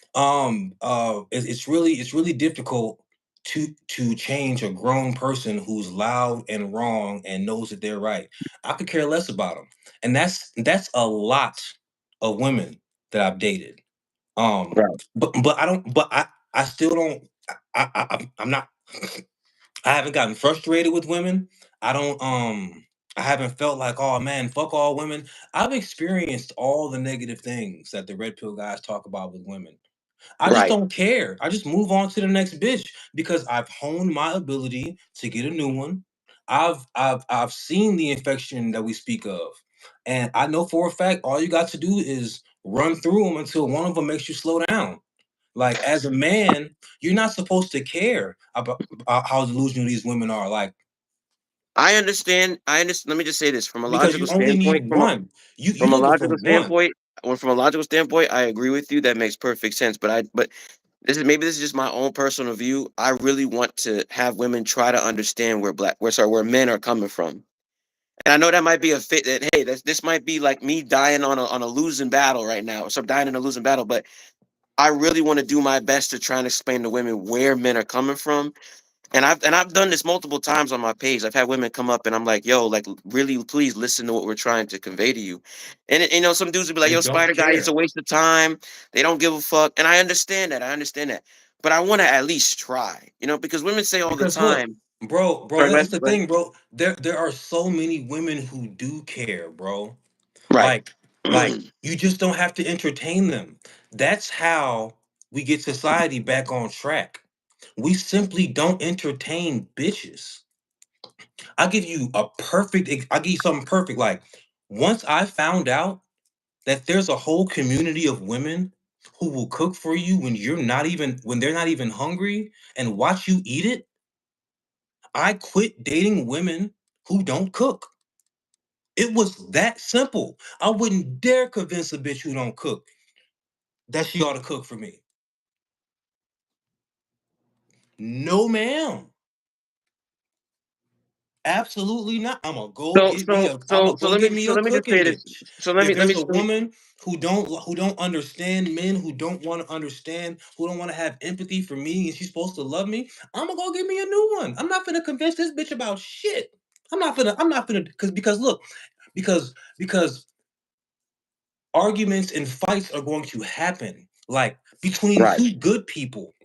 It's really difficult to change a grown person who's loud and wrong and knows that they're right. I could care less about them, and that's a lot of women that I've dated. Right. But I don't. But I still don't. I'm not. I haven't gotten frustrated with women. I don't. I haven't felt like, oh man, fuck all women. I've experienced all the negative things that the red pill guys talk about with women. I just Right. don't care. I just move on to the next bitch because I've honed my ability to get a new one. I've seen the infection that we speak of, and I know for a fact all you got to do is run through them until one of them makes you slow down. Like as a man, you're not supposed to care about how delusional these women are. Like I understand. I understand. Let me just say this from a because you logical only standpoint. need one. You From a looking for logical one. standpoint, from a logical standpoint, I agree with you. That makes perfect sense. But this is just my own personal view. I really want to have women try to understand where men are coming from. And I know that might be a fit that hey, this might be like me dying on a losing battle right now, or some dying in a losing battle. But I really want to do my best to try and explain to women where men are coming from, and I've done this multiple times on my page. I've had women come up and I'm like, "Yo, like, really, please listen to what we're trying to convey to you." And some dudes would be like, They "Yo, don't Spider Guy, it's a care waste of time. They don't give a fuck." And I understand that. I understand that. But I want to at least try, because women say all the because look, time. bro, Sorry, that's the go ahead. thing, bro. There are so many women who do care, bro. Right. Like, you just don't have to entertain them. That's how we get society back on track. We simply don't entertain bitches. I'll give you something perfect. Like, once I found out that there's a whole community of women who will cook for you when they're not even hungry and watch you eat it, I quit dating women who don't cook. It was that simple. I wouldn't dare convince a bitch who don't cook that she ought to cook for me. No, ma'am. Absolutely not. I'm gonna go get me So a let me just cooking say this. bitch. So If let there's me a woman who don't understand men, who don't want to understand, who don't want to have empathy for me, and she's supposed to love me, I'm gonna go get me a new one. I'm not gonna convince this bitch about shit. I'm not gonna because look, because arguments and fights are going to happen. Like between right. two good people,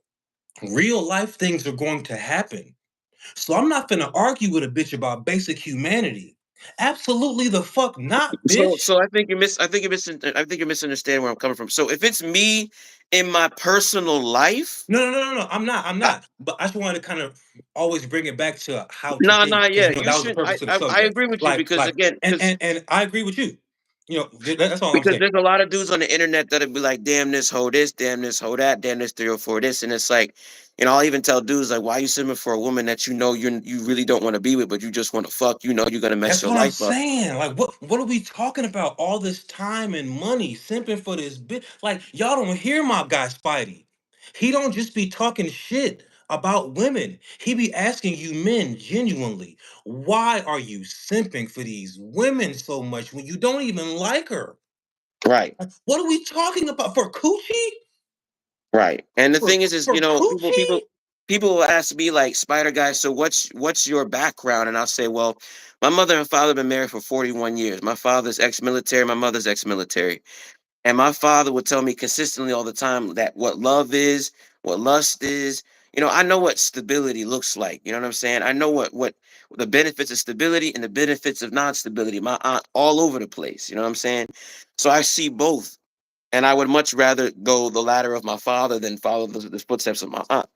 real life things are going to happen. So I'm not gonna argue with a bitch about basic humanity. Absolutely the fuck not, So bitch. so I think you're misunderstanding where I'm coming from. So if it's me in my personal life, No, no, no, no, no. I'm not. I'm I, not. But I just want to kind of always bring it back to how to no, think, no, because yeah, you that was the should. purpose of the I subject. agree with you because again, because And I agree with you. That's all I'm because saying. there's a lot of dudes on the internet that'll be like, damn this hoe this, damn this hoe that, damn this 304 this, and it's like, I'll even tell dudes like, why you sending for a woman that you really don't want to be with, but you just want to fuck, you're gonna mess That's your what I'm life up. saying. Like, what are we talking about? All this time and money simping for this bit. Like, y'all don't hear my guy Spidey. He don't just be talking shit about women. He be asking you men genuinely, why are you simping for these women so much when you don't even like her? Right. What are we talking about? For coochie? Right. And the For thing is, for coochie? people will ask me like, Spider Guy, so what's your background? And I'll say, well, my mother and father have been married for 41 years. My father's ex-military, my mother's ex-military. And my father would tell me consistently all the time that what love is, what lust is. I know what stability looks like. You know what I'm saying? I know what the benefits of stability and the benefits of non-stability. My aunt all over the place. You know what I'm saying? So I see both. And I would much rather go the ladder of my father than follow the footsteps of my aunt.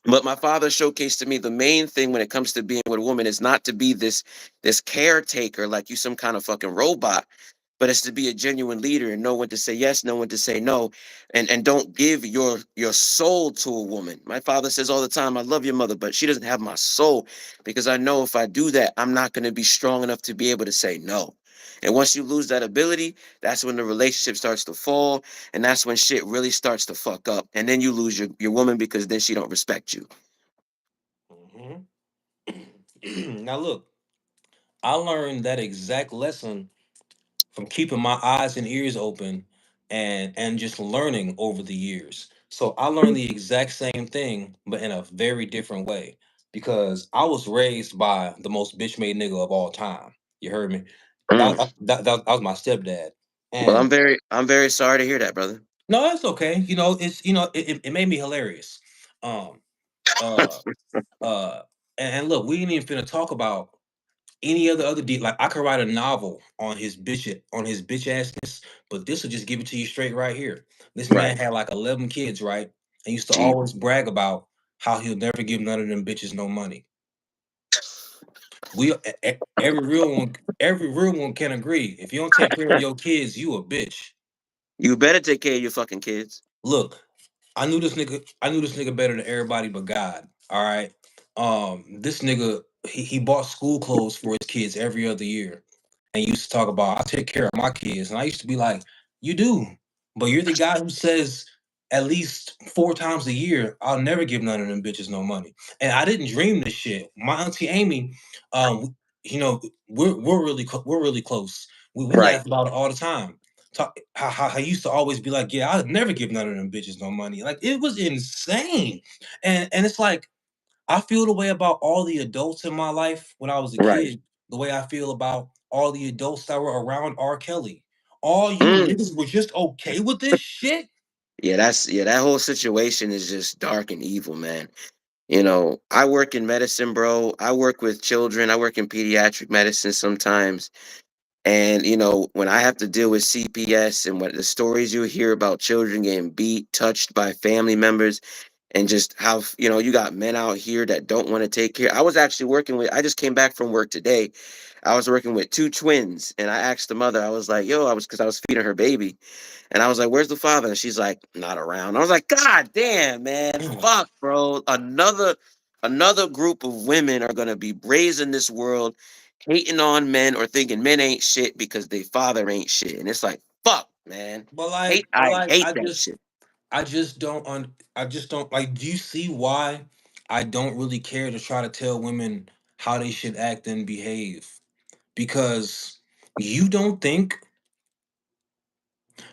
But my father showcased to me the main thing when it comes to being with a woman is not to be this caretaker like you some kind of fucking robot, but it's to be a genuine leader and know when to say yes, know when to say no, and don't give your soul to a woman. My father says all the time, I love your mother, but she doesn't have my soul because I know if I do that, I'm not going to be strong enough to be able to say no. And once you lose that ability, that's when the relationship starts to fall, and that's when shit really starts to fuck up. And then you lose your woman because then she don't respect you. Mhm. Now look, I learned that exact lesson from keeping my eyes and ears open and just learning over the years. So I learned the exact same thing, but in a very different way. Because I was raised by the most bitch made nigga of all time. You heard me? Mm. That was my stepdad. Well, And I'm very sorry to hear that, brother. no, that's okay. It made me hilarious. Um uh uh and look, we ain't even finna talk about any other like I could write a novel on his bitch assness, but this will just give it to you straight right here. This man Right. had like 11 kids, right? And used to Jesus. always brag about how he'll never give none of them bitches no money. Every real one can agree. If you don't take care of your kids, you a bitch. You better take care of your fucking kids. Look, I knew this nigga better than everybody but God. All right. This nigga, he bought school clothes for his kids every other year. And he used to talk about I take care of my kids. And I used to be like, you do, but you're the guy who says at least 4 times a year, I'll never give none of them bitches no money. And I didn't dream this shit. My auntie Amy, you know, we're really close. We Right. laugh about it all the time. How I used to always be like, yeah, I'd never give none of them bitches no money. Like it was insane. And it's like I feel the way about all the adults in my life when I was a Right. kid, the way I feel about all the adults that were around R. Kelly. All you Mm. niggas were just okay with this shit. That whole situation is just dark and evil, man. I work in medicine, bro. I work with children. I work in pediatric medicine sometimes. And when I have to deal with CPS and what the stories you hear about children getting beat, touched by family members, and just how you got men out here that don't want to take care. I just came back from work today. I was working with two twins, and I asked the mother, I was like, yo, because I was feeding her baby. And I was like, "Where's the father?" And she's like, "Not around." I was like, "God damn, man, fuck, bro. Another group of women are gonna be raising this world, hating on men or thinking men ain't shit because they father ain't shit." And it's like, fuck, man. But I like, hate that shit. I just don't like. Do you see why I don't really care to try to tell women how they should act and behave? Because you don't think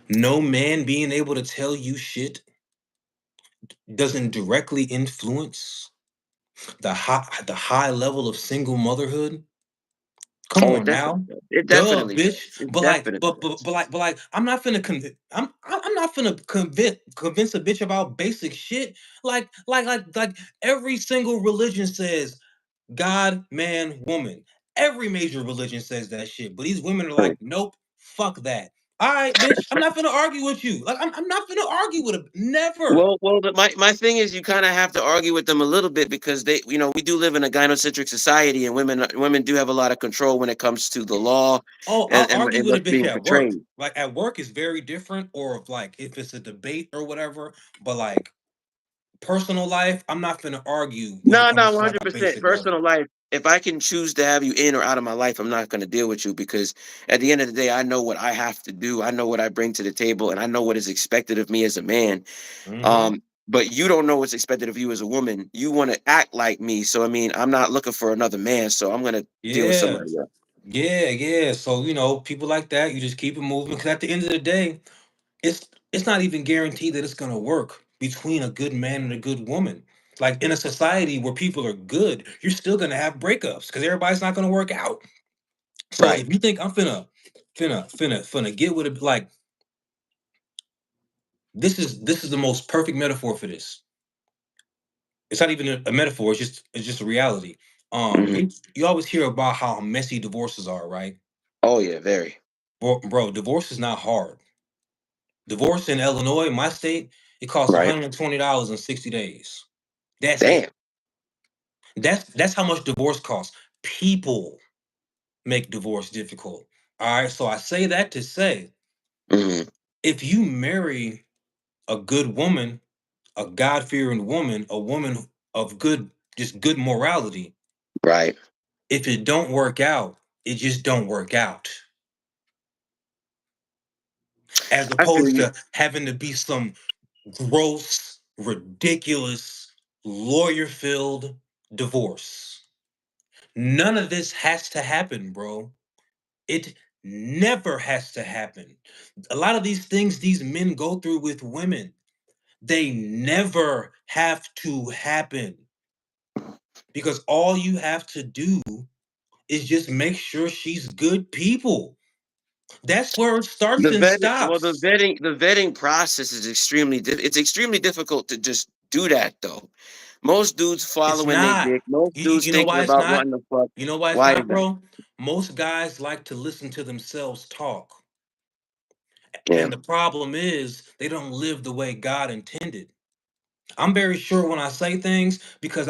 no man being able to tell you shit doesn't directly influence the high level of single motherhood. Come Oh, on now, it duh, definitely bitch. does. It But like, definitely does. but like, I'm not finna I'm not finna convince a bitch about basic shit. Like every single religion says God, man, woman. Every major religion says that shit, but these women are Mm. like, nope, fuck that. All right, bitch, I'm not gonna argue with you. Like, I'm not gonna argue with a never. My thing is, you kind of have to argue with them a little bit because they, we do live in a gynocentric society, and women do have a lot of control when it comes to the law, Oh, and I'll and, argue and with a what's bitch being at work. portrayed. Like at work is very different, or if like if it's a debate or whatever. But like personal life, I'm not gonna argue when it No, comes no, to like a 100%. basic level. Personal life. If I can choose to have you in or out of my life, I'm not going to deal with you because at the end of the day, I know what I have to do. I know what I bring to the table, and I know what is expected of me as a man. Hmm. But you don't know what's expected of you as a woman. You want to act like me. So I mean, I'm not looking for another man. So I'm gonna deal with Yeah, somebody else. yeah. So people like that, you just keep it moving. Because at the end of the day, it's not even guaranteed that it's gonna work between a good man and a good woman. Like in a society where people are good, you're still gonna have breakups because everybody's not gonna work out. So Right. if you think I'm finna get with it, like this is the most perfect metaphor for this. It's not even a metaphor. It's just a reality. Hmm. You always hear about how messy divorces are, right? Oh yeah, very. Bro, divorce is not hard. Divorce in Illinois, my state, it costs Right. $120 in 60 days. That's Damn. it. That's how much divorce costs. People make divorce difficult. All right. So I say that to say, Hmm. if you marry a good woman, a God-fearing woman, a woman of just good morality, Right. if it don't work out, it just don't work out. As I feel opposed you. to having to be some gross, ridiculous, lawyer-filled divorce. None of this has to happen, bro. It never has to happen. A lot of these things these men go through with women, they never have to happen because all you have to do is just make sure she's good people. That's where it starts and The stops. vetting process is it's extremely difficult to just do that though. Most dudes It's following they not. dick. Most dudes You know thinking why it's about not? wanting to fuck. You know why it's Why is not, that? bro? Most guys like to listen to themselves talk. Yeah. And the problem is they don't live the way God intended. I'm very sure when I say things because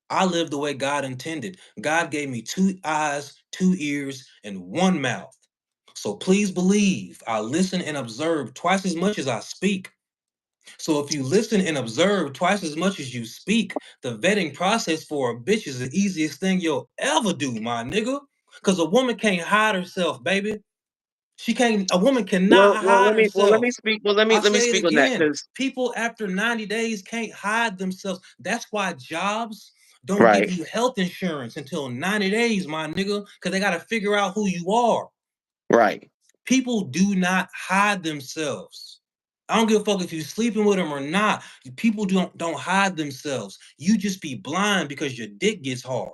I live the way God intended. God gave me two eyes, two ears, and one mouth. So please believe I listen and observe twice as much as I speak. So if you listen and observe twice as much as you speak, the vetting process for a bitch is the easiest thing you'll ever do, my nigga. Cause a woman can't hide herself, baby. She can't. A woman cannot hide Let me herself. speak. I Let me say it speak on that again. because People after 90 days can't hide themselves. That's why jobs don't give right, you health insurance until 90 days, my nigga, because they got to figure out who you are. right. People do not hide themselves. I don't give a fuck if you're sleeping with them or not. People don't hide themselves. You just be blind because your dick gets hard.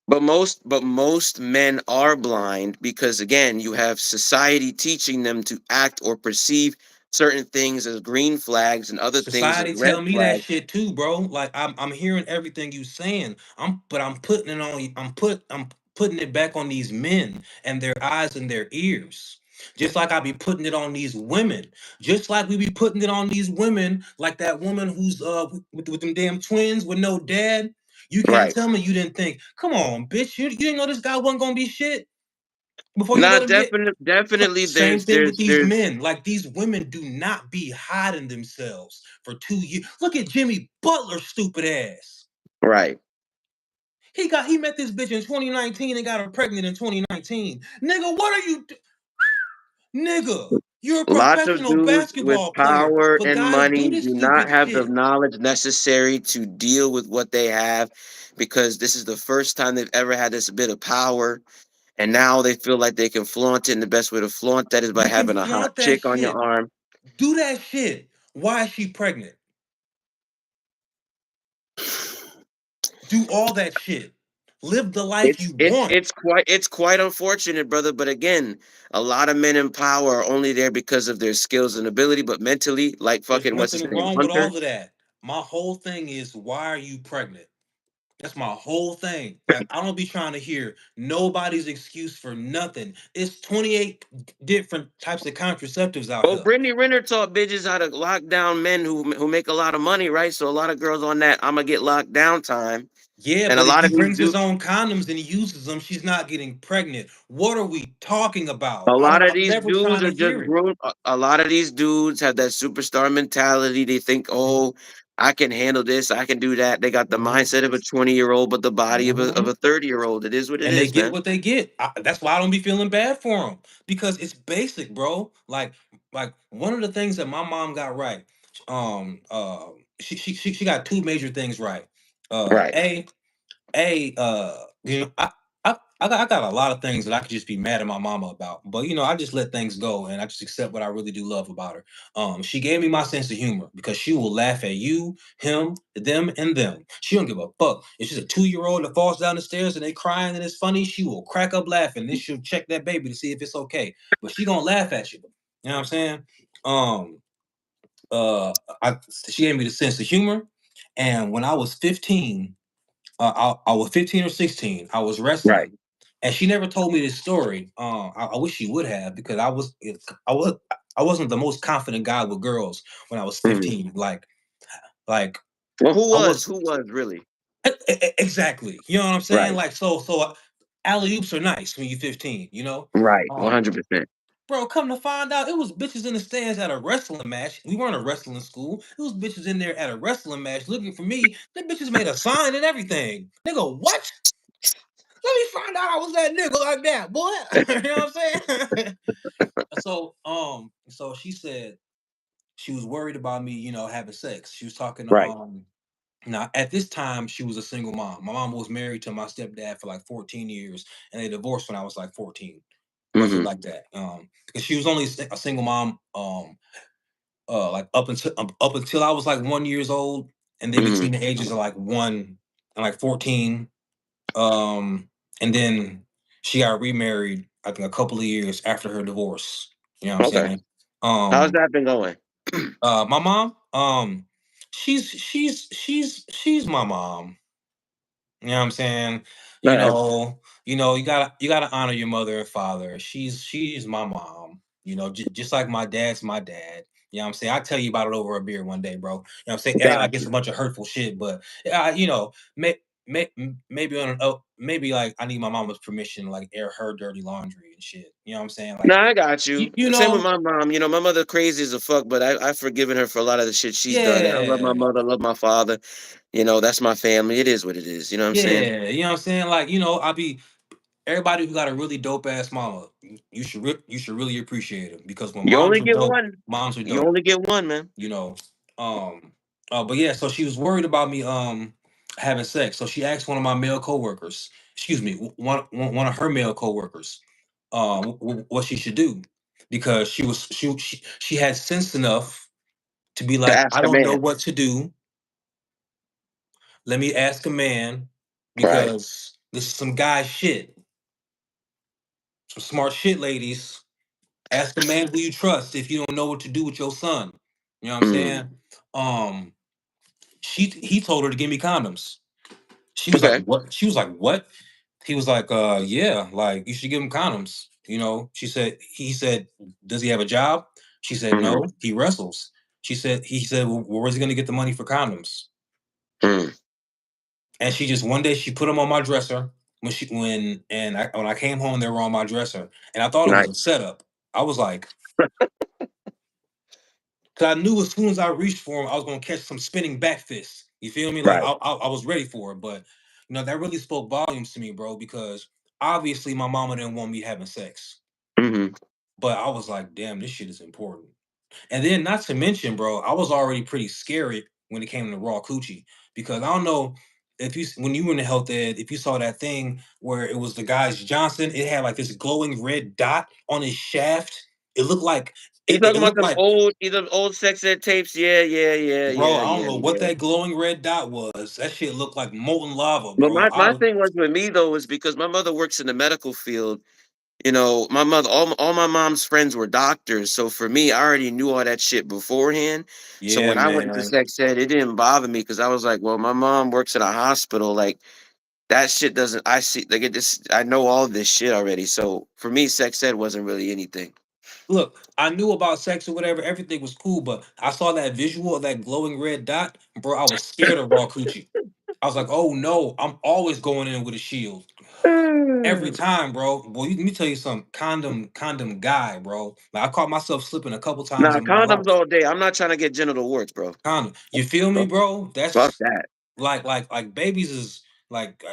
But most men are blind because again, you have society teaching them to act or perceive certain things as green flags and other things as Society red tell me that flags. shit too, bro. Like I'm hearing everything you saying. I'm putting it on. I'm putting it back on these men and their eyes and their ears. Just like I be putting it on these women. Just like we be putting it on these women, like that woman who's with them damn twins with no dad. You can't Right. tell me you didn't think, come on, bitch, you didn't know this guy wasn't gonna be shit before you let Not him get. definitely Same thing with these there's men. Like these women do not be hiding themselves for 2 years. Look at Jimmy Butler's stupid ass. right. He met this bitch in 2019 and got her pregnant in 2019. Nigga, what are you nigga? You're a Lots of professional dudes with basketball player, power but and guys do money this do not stupid have the shit. knowledge necessary to deal with what they have because this is the first time they've ever had this bit of power. And now they feel like they can flaunt it. And the best way to flaunt that is by You can having a hot flaunt that chick on your shit. arm. Do that shit. Why is she pregnant? Do all that shit. Live the life you want. It's quite unfortunate, brother. But again, a lot of men in power are only there because of their skills and ability, but mentally, like There's fucking what's his nothing name, wrong with Hunter. all of that. My whole thing is why are you pregnant? That's my whole thing. Like I don't be trying to hear nobody's excuse for nothing. It's 28 different types of contraceptives out Well, here. Brittany Renner taught bitches how to lock down men who make a lot of money, right? So a lot of girls on that I'ma get locked down time, Yeah, and a but if lot he of these brings his dudes, own condoms and he uses them, she's not getting pregnant. What are we talking about? a lot of I'm these never dudes trying are to just hear it. grown. A lot of these dudes have that superstar mentality. They think, oh, I can handle this, I can do that. They got the Mhm, mindset of a 20-year-old, but the body of a mhm. 30-year-old. It is what it And they is, get man. what they get. That's why I don't be feeling bad for them because it's basic, bro. Like one of the things that my mom got right, um, uh, she got two major things right. Uh, Right. a I got a lot of things that I could just be mad at my mama about, but I just let things go and I just accept what I really do love about her. She gave me my sense of humor because she will laugh at you, him, them, and them. She don't give a fuck. If she's a 2 year old that falls down the stairs and they crying and it's funny, she will crack up laughing. Then she'll check that baby to see if it's okay, but she gonna laugh at you. You know what I'm saying? Um, uh, she gave me the sense of humor, and when I was 15 I was 15 or 16. I was Right. wrestling, and she never told me this story. I wish she would have because I was I wasn't the most confident guy with girls when I was Mhm. 15. Like Well, who I was? was Who was really? exactly. You know what I'm saying? Right. Like alley oops are nice when you're 15. Right. One Um, hundred percent. Bro, come to find out, it was bitches in the stands at a wrestling match. We weren't a wrestling school. It was bitches in there at a wrestling match looking for me. Them bitches made a sign and everything. They go, what? Let me find out I was that nigga like that, boy. You know what I'm saying? So she said she was worried about me, having sex. She was talking to Right. now at this time she was a single mom. My mom was married to my stepdad for like 14 years and they divorced when I was like 14. Roughly Hmm. like that. Because she was only a single mom like up until I was like 1 years old, and then Hmm. between the ages of like 1 and like 14. Um, and then she got remarried, I think a couple of years after her divorce. You know what I'm Okay. saying? How's Um, that been going? my mom, she's my mom. You know what I'm saying? All right. You gotta honor your mother and father. She's my mom. Just like my dad's my dad. You know what I'm saying? I'll tell you about it over a beer one day, bro. You know what I'm saying? It act Got like it's you. a bunch of hurtful shit, but maybe like I need my mama's permission to like air her dirty laundry and shit. You know what I'm saying? No, Like I got you, you. you Same with know, my mom. My mother crazy as a fuck, but I've forgiven her for a lot of the shit she's done. And I love my yeah. mother, I love my father. That's my family. It is what it is. You know what I'm saying? Yeah, you know what I'm saying? Like, I be everybody who got a really dope ass mama, you should really appreciate them because when You moms only are get dope, one. moms are You dope. only get one, man. You know. Um but yeah, so she was worried about me having sex. So she asked one of my male coworkers, excuse me, one of her male coworkers, what she should do because she had sense enough to be To like, ask I a don't know man. what to do. Let me ask a man Right. because this is some guy shit. Some smart shit, ladies. Ask the man who you trust if you don't know what to do with your son. You know what I'm Mm. saying? Um, he told her to give me condoms. She was like, Okay. "What?" She was like, "What?" He was like, yeah, like you should give him condoms." He said, "Does he have a job?" She said, Hmm. "No, he wrestles." He said, "Well, where's he gonna get the money for condoms?" Mm. And she just one day she put them on my dresser when I came home they were on my dresser and I thought it was a Nice. setup. I was like, because I knew as soon as I reached for him, I was gonna catch some spinning back fists. You feel me? Like Right. I was ready for it, but that really spoke volumes to me, bro. Because obviously my mama didn't want me having sex, Hmm. but I was like, damn, this shit is important. And then, not to mention, bro, I was already pretty scary when it came to raw coochie because I don't know if when you were in the health ed, if you saw that thing where it was the guy's Johnson, it had like this glowing red dot on his shaft. It looked like You it talking about looked them like, old, either old sex ed tapes? Yeah, yeah, yeah, bro, yeah, I don't yeah, know what yeah. that glowing red dot was. That shit looked like molten lava, But bro. my I my was thing was with me though is because my mother works in the medical field. My mother, all my mom's friends were doctors, so for me, I already knew all that shit beforehand. So Yeah, when I went into man. sex ed, it didn't bother me because I was like, well, my mom works in a hospital, like that shit doesn't. I see, like it just, I know all this shit already. So for me, sex ed wasn't really anything. Look, I knew about sex or whatever. Everything was cool, but I saw that visual of that glowing red dot, bro. I was scared of raw coochie. I was like, oh no, I'm always going in with a shield every time, bro. Boy, let me tell you something. Condom guy, bro. Like, I caught myself slipping a couple times Nah, in my life. condoms all day. I'm not trying to get genital warts, bro. Condom. You feel me, Fuck, bro? fuck That's that. like babies is like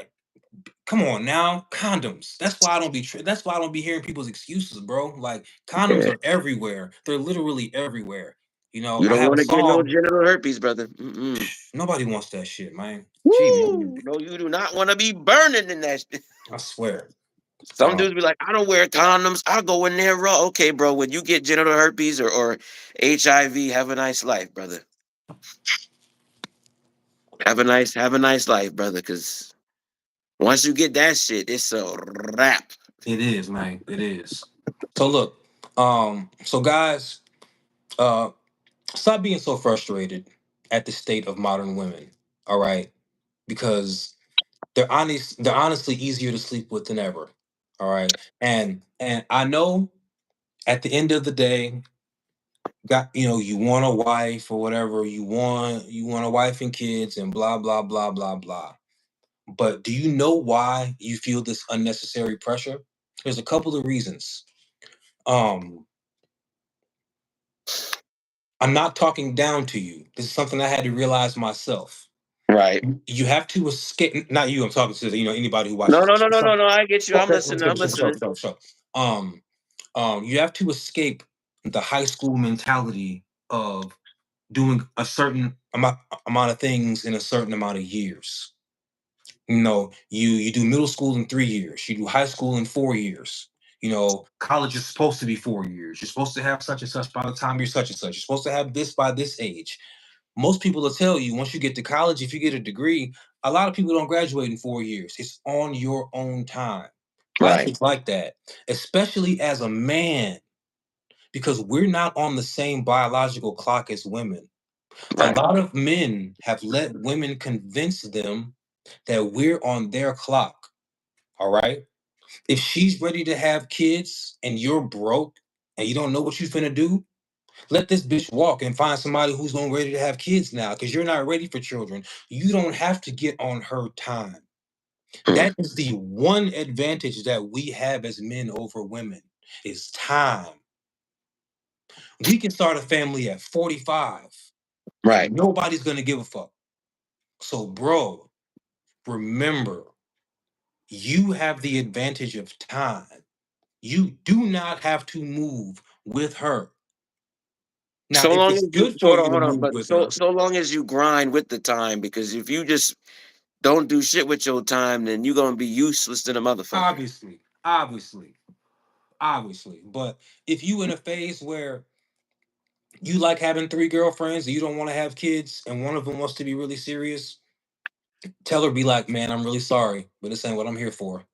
come on now, condoms. That's why I don't be hearing people's excuses, bro. Like condoms Yeah. are everywhere. They're literally everywhere. You I don't have a want to get no song. genital herpes, brother. Mm-mm. Nobody wants that shit, man. Gee, man. Woo! No, you do not want to be burning in that. I swear. Some Um, dudes be like, I don't wear condoms. I'll go in there raw. Okay, bro. When you get genital herpes or HIV, have a nice life, brother. Have a nice life, brother. Cause once you get that shit, it's a wrap. it is, man. It is. So look, so guys, uh, stop being so frustrated at the state of modern women. All right, because they're honestly easier to sleep with than ever. All right. And I know at the end of the day, you want a wife or whatever, you want a wife and kids and blah blah blah blah blah. But do you know why you feel this unnecessary pressure? There's a couple of reasons. Um, I'm not talking down to you. This is something I had to realize myself. Right. You have to escape. Not you. I'm talking to anybody who No, watches no, this. no, no, no, no. I get you. I'm Okay, listening. I'm listening. Um, you have to escape the high school mentality of doing a certain amount of things in a certain amount of years. You do middle school in 3 years. You do high school in 4 years. College is supposed to be 4 years. You're supposed to have such and such by the time you're such and such. You're supposed to have this by this age. Most people will tell you once you get to college, if you get a degree, a lot of people don't graduate in 4 years. It's on your own time. Life Right. is like that, especially as a man, because we're not on the same biological clock as women. A Right. lot of men have let women convince them that we're on their clock. All right. If she's ready to have kids and you're broke and you don't know what you're finna do, let this bitch walk and find somebody who's gonna ready to have kids now because you're not ready for children. You don't have to get on her time. Mm. That is the one advantage that we have as men over women is time. We can start a family at 45 Right. and nobody's gonna give a fuck. So, bro, remember, you have the advantage of time. You do not have to move with her. Now, So if long it's as you good for you to hold on, move but with so her, so long as you grind with the time, because if you just don't do shit with your time, then you're gonna be useless to the motherfucker. obviously, obviously, obviously. But if you in a phase where you like having three girlfriends and you don't want to have kids and one of them wants to be really serious, tell her be like, man, I'm really sorry, but this ain't what I'm here for.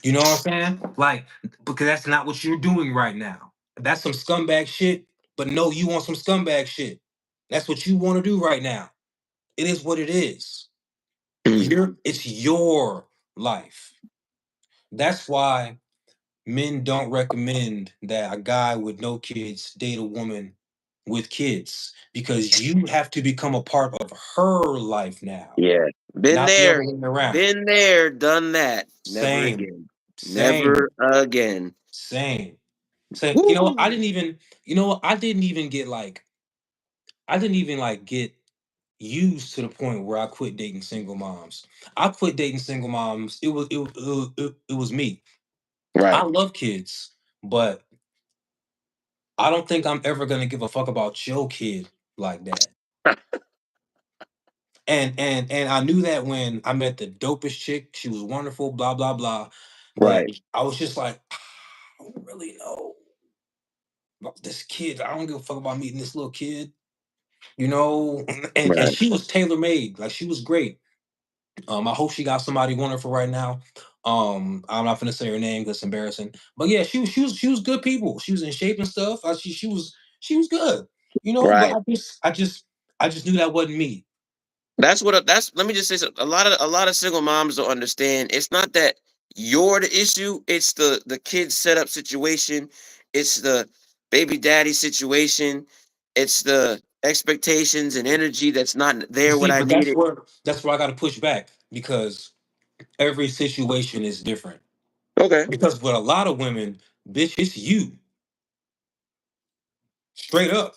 You know what I'm saying? Like, because that's not what you're doing right now. That's some scumbag shit, but no, you want some scumbag shit. That's what you want to do right now. It is what it is. Mm. It's your life. That's why men don't recommend that a guy with no kids date a woman with kids because you have to become a part of her life now, Yeah. Been not the there. other way around. Been there, done that. Never Same, again. same, Never again. same. Same. I Woo! didn't even, I didn't even get I didn't even get used to the point where I quit dating single moms. I quit dating single moms. It was me. I Right. love kids, but I don't think I'm ever gonna give a fuck about your kid like that. And I knew that when I met the dopest chick. She was wonderful, blah blah blah. But Right. I was just like, I don't really know about this kid. I don't give a fuck about meeting this little kid, you know. And Right. she was tailor made. Like she was great. I hope she got somebody wonderful right now. I'm not gonna say her name because it's embarrassing. But yeah, she was good people. She was in shape and stuff. She was good. But Right. I just knew that wasn't me. That's what that's let me just say something. A lot of single moms don't understand. It's not that you're the issue, it's the kid setup situation, it's the baby daddy situation, it's the expectations and energy that's not You there see, when I but need that's it. where that's where I got to push back because every situation is different. Okay. Because with a lot of women, bitch, it's you. Straight up.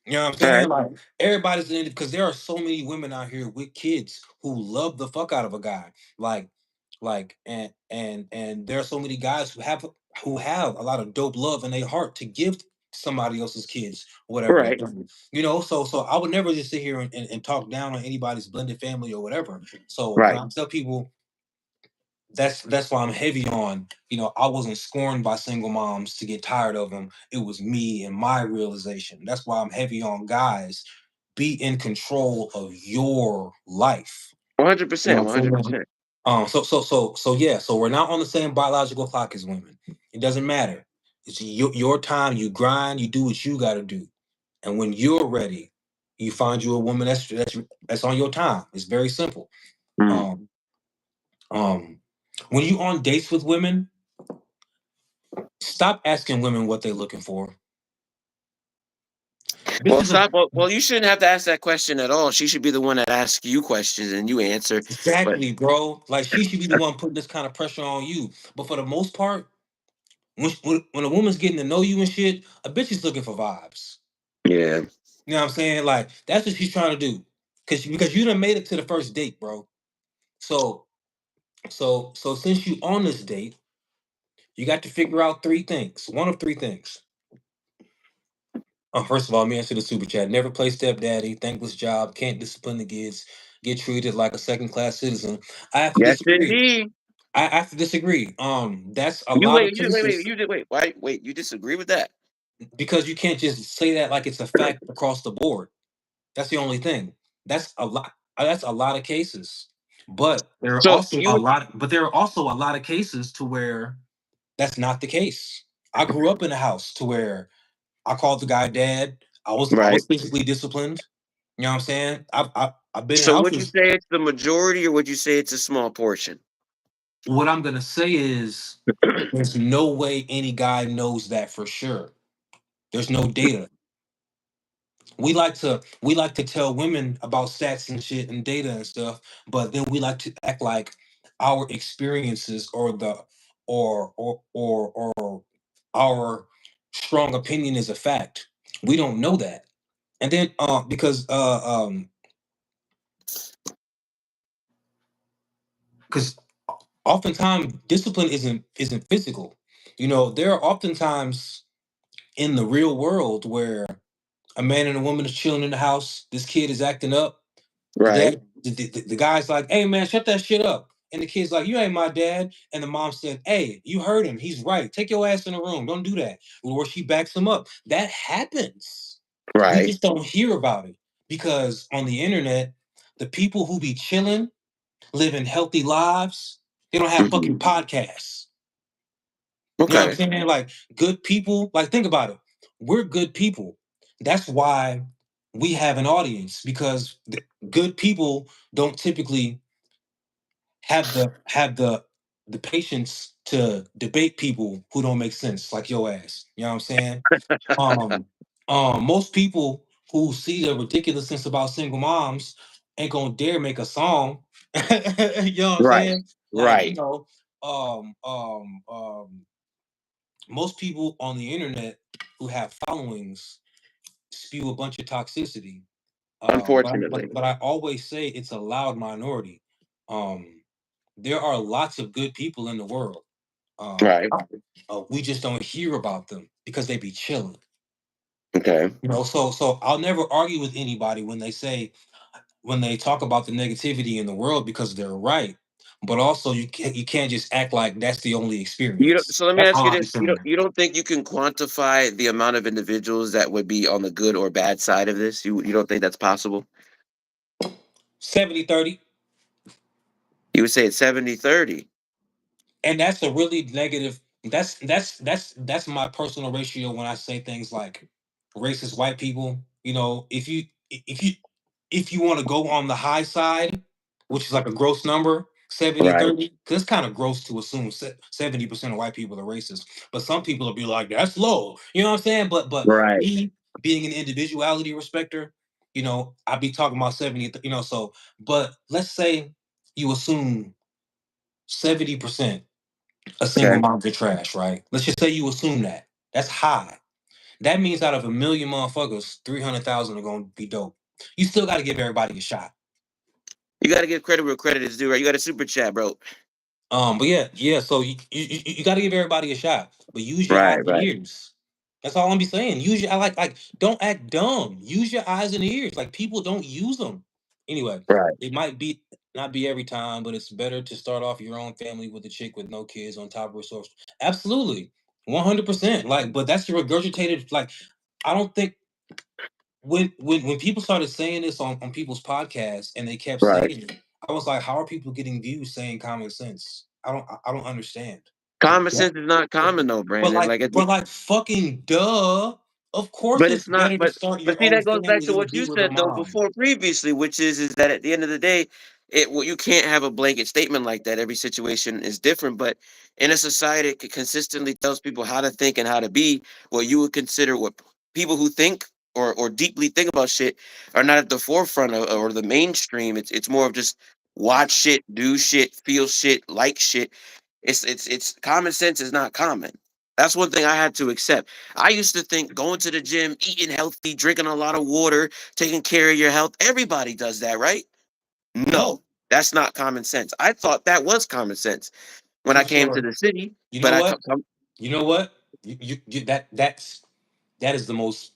You know what I'm All right. saying? Like everybody's in it because there are so many women out here with kids who love the fuck out of a guy. Like, and there are so many guys who have a lot of dope love in their heart to give somebody else's kids, whatever they're Right. doing. So I would never just sit here and talk down on anybody's blended family or whatever. So when Right. I tell people that's why I'm heavy on, I wasn't scorned by single moms to get tired of them. It was me and my realization. That's why I'm heavy on guys. Be in control of your life. You know 100%. what I'm saying? 100%. So yeah, so we're not on the same biological clock as women. It doesn't matter. It's your time, you grind, you do what you gotta do. And when you're ready, you find you a woman that's on your time. It's very simple. Mm. Um, um, when you on dates with women, stop asking women what they're looking for. This Well, is a stop. Well, you shouldn't have to ask that question at all. She should be the one that asks you questions and you answer. But exactly, bro. Like she should be the one putting this kind of pressure on you. But for the most part, when a woman's getting to know you and shit, a bitch is looking for vibes. yeah, You know what I'm saying? Like that's what she's trying to do. Because you done made it to the first date, bro. So so since you on this date, you got to figure out three things. One of three things. First of all, let me answer the super chat. Never play stepdaddy, thankless job, can't discipline the kids, get treated like a second class citizen. I have to yes, disagree. indeed. I have to disagree. That's a You lot of wait. You wait. Wait. cases You did wait. Why? Wait. You disagree with that? because you can't just say that like it's a fact across the board. That's the only thing. That's a lot. That's a lot of cases. But there are So also you a would lot. But there are also a lot of cases to where that's not the case. I grew up in a house to where I called the guy dad. I right. was physically disciplined. You know what I'm saying? I've been in So would you houses. say it's the majority, or would you say it's a small portion? What I'm gonna say is there's no way any guy knows that for sure. There's no data. We like to tell women about stats and shit and data and stuff, but then we like to act like our experiences or our strong opinion is a fact. We don't know that. And then because oftentimes discipline isn't physical. There are oftentimes in the real world where a man and a woman is chilling in the house. This kid is acting up. The Right. dad, the guy's like, "Hey man, shut that shit up." And the kid's like, "You ain't my dad." And the mom said, "Hey, you heard him. He's right. Take your ass in the room. Don't do that." Or she backs him up. That happens. We Right. just don't hear about it because on the internet, the people who be chilling, living healthy lives, they don't have Mhm. fucking podcasts. You know what I'm Okay. saying? Like good people, like think about it. We're good people. That's why we have an audience because good people don't typically have the patience to debate people who don't make sense, like your ass. You know what I'm saying? Um, most people who see the ridiculousness about single moms ain't gonna dare make a song. You know what I'm Right. saying? Like, Right. most people on the internet who have followings spew a bunch of toxicity. But Unfortunately. but I always say it's a loud minority. Um, there are lots of good people in the world. Um, Right. we just don't hear about them because they be chilling. Okay. So I'll never argue with anybody when they talk about the negativity in the world because they're right. But also you can't just act like that's the only You don't, experience. so let me That's ask all you I'll be this: you don't saying. you don't think you can quantify the amount of individuals that would be on the good or bad side of this? You don't think that's possible? 70-30. You would say it's 70-30. And that's a really negative. That's my personal ratio when I say things like racist white people. If you want to go on the high side, which is like a gross number, 70 Right. 30, because it's kind of gross to assume 70% of white people are racist. But some people will be like, that's low. You know what I'm saying? But Right. me being an individuality respecter, I'd be talking about 70, so but let's say you assume 70% a single Okay. moms are trash, right? Let's just say you assume that. That's high. That means out of a million motherfuckers, 300,000 are going to be dope. You still got to give everybody a shot. You got to give credit where credit is due, right? You got a super chat, bro. But yeah. So you got to give everybody a shot, but use your eyes Right. and Right. ears. That's all I'm be saying. Use your like. Don't act dumb. Use your eyes and ears. Like people don't use them. Anyway, Right. it might be not be every time, but it's better to start off your own family with a chick with no kids on top of resource. Absolutely, 100%. Like, but that's the regurgitated. Like, I don't think when people started saying this on people's podcasts and they kept saying Right. it, I was like, how are people getting views saying common sense? I don't understand. Common Yeah. sense is not common though, But Brandon. like Like, but like fucking duh. Of course but it's it's not. better to start But your see, own that goes back family to than to what be you with a said though mom. before previously, which is that at the end of the day, you can't have a blanket statement like that. Every situation is different, but in a society that consistently tells people how to think and how to be, what you would consider what people who think or deeply think about shit are not at the forefront of, or the mainstream. It's more of just watch shit, do shit, feel shit, like shit. It's common sense is not common. That's one thing I had to accept. I used to think going to the gym, eating healthy, drinking a lot of water, taking care of your health, everybody does that, right? No. No, that's not common sense. I thought that was common sense when I True came to story. the city, You but know I what? You know what? That is the most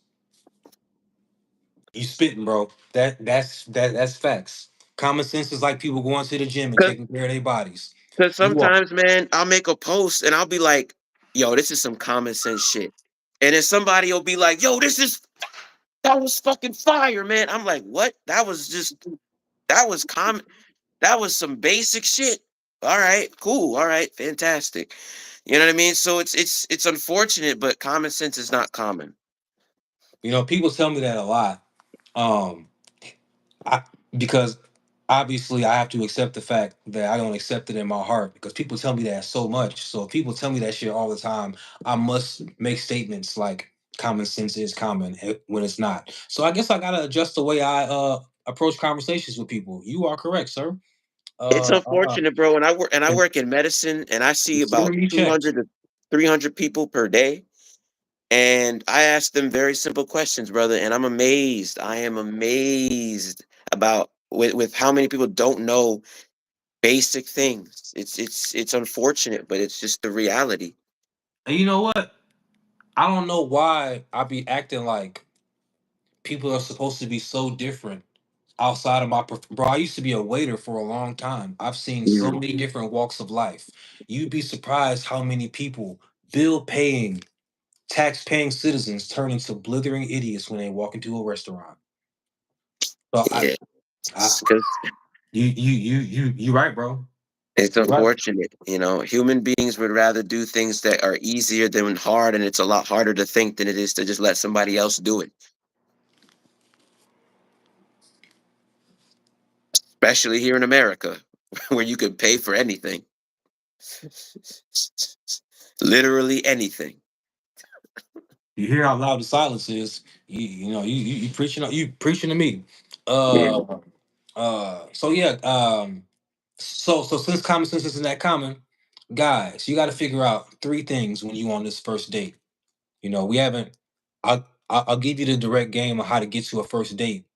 you spitting, bro. That's facts. Common sense is like people going to the gym and taking care of their bodies. because You are sometimes, man, I'll make a post and I'll be like, "Yo, this is some common sense shit," and then somebody will be like, "Yo, that was fucking fire, man." I'm like, "What? That was common. That was some basic shit." All right, cool. All right, fantastic. You know what I mean? So it's unfortunate, but common sense is not common. people tell me that a lot. Um I because obviously I have to accept the fact that I don't accept it in my heart because people tell me that so much. So if people tell me that shit all the time, I must make statements like common sense is common when it's not. So I guess I gotta adjust the way I approach conversations with people. You are correct, sir. It's Uh, uh unfortunate, bro. And I and work in medicine, and I see consider about me checked. 200 to 300 people per day. And I ask them very simple questions, brother. And I'm amazed. I am amazed about with how many people don't know basic things. It's unfortunate, but it's just the reality. And you know what? I don't know why I be acting like people are supposed to be so different outside of bro. I used to be a waiter for a long time. I've seen so Mhm. many different walks of life. You'd be surprised how many people, bill paying, tax paying citizens, turn into blithering idiots when they walk into a restaurant. So Yeah, I because you right, bro. it's You right. unfortunate. Human beings would rather do things that are easier than hard, and it's a lot harder to think than it is to just let somebody else do it. Especially here in America, where you can pay for anything, literally anything. You hear how loud the silence is. You preaching to me. Yeah. Uh so yeah, so since common sense isn't that common, guys, you got to figure out three things when you on this first date. We haven't. I'll give you the direct game of how to get to a first date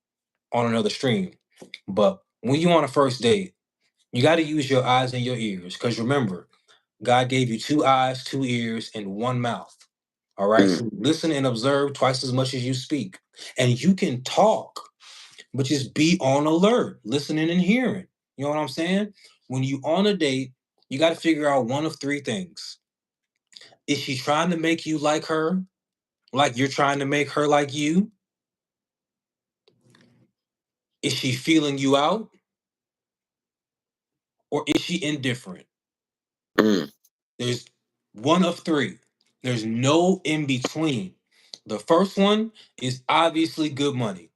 on another stream. But when you on a first date, you got to use your eyes and your ears because remember, God gave you two eyes, two ears, and one mouth. All right, Mm. so listen and observe twice as much as you speak, and you can talk but just be on alert, listening and hearing. You know what I'm saying? When you on a date, you got to figure out one of three things. Is she trying to make you like her, like you're trying to make her like you? Is she feeling you out? or is she indifferent? Mm. There's one of three. There's no in between. The first one is obviously good money.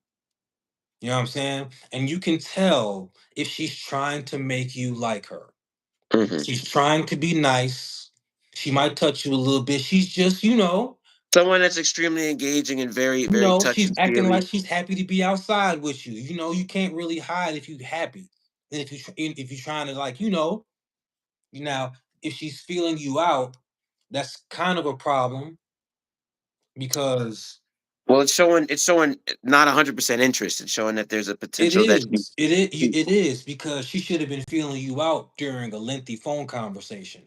You know what I'm saying? And you can tell if she's trying to make you like her. Hmm. She's trying to be nice. She might touch you a little bit. She's just, Someone that's extremely engaging and very, very touchy she's acting feely. like she's happy to be outside with you. You can't really hide if you're happy. And if you're trying to like, now if she's feeling you out, that's kind of a problem because Well, it's showing not 100% interest. It's showing that there's a it potential that is. It is because she should have been feeling you out during a lengthy phone conversation.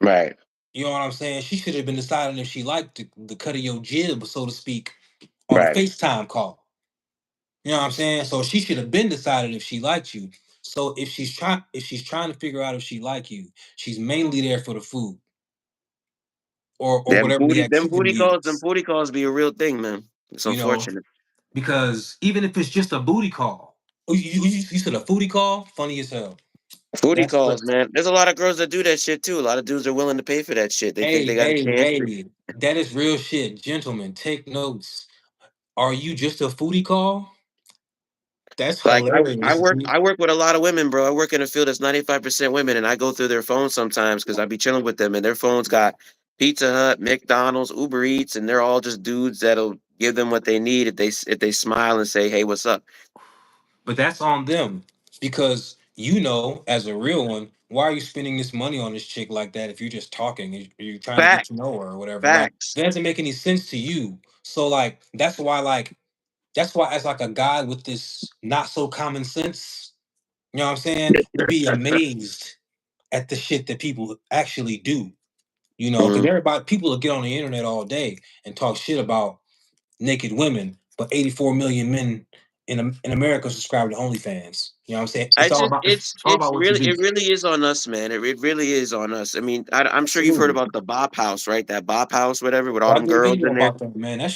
right, You know what I'm saying? She should have been deciding if she liked the cut of your jib, so to speak, on a right. FaceTime call. You know what I'm saying? So she should have been decided if she liked you. So if she's trying to figure out if she like you, she's mainly there for the food or Them whatever the booty, them booty activity calls, them is. booty calls be a real thing, man. It's You know, unfortunate. because even if it's just a booty call, oh, you said a booty call, funny as hell. Booty That's calls, man. There's a lot of girls that do that shit too. A lot of dudes are willing to pay for that shit. They think they hey, got a hey, chance. hey, that is real shit, gentlemen. Take notes. Are you just a foodie call? That's Like I hilarious. work I work with a lot of women, bro. I work in a field that's 95% women, and I go through their phones sometimes because I be chilling with them, and their phones got Pizza Hut, McDonald's, Uber Eats, and they're all just dudes that'll give them what they need if they smile and say, "Hey, what's up?" But that's on them because as a real one, why are you spending this money on this chick like that if you're just talking, you're trying to get Fact, to know her or whatever? Like, facts. that doesn't make any sense to you. So, like, that's why, as like a guy with this not so common sense, you know what I'm saying? You be amazed at the shit that people actually do. Because Mhm. people will get on the internet all day and talk shit about naked women, but 84 million men in America subscribe to OnlyFans. You know what I'm saying? I It's all just about it's, it's all it's about what you really do. it really is on us, man. It really is on us. I mean, I'm sure you've heard Absolutely. about the Bop House, right? That Bop House, whatever, with all I them did a girls video in there. about that, man. That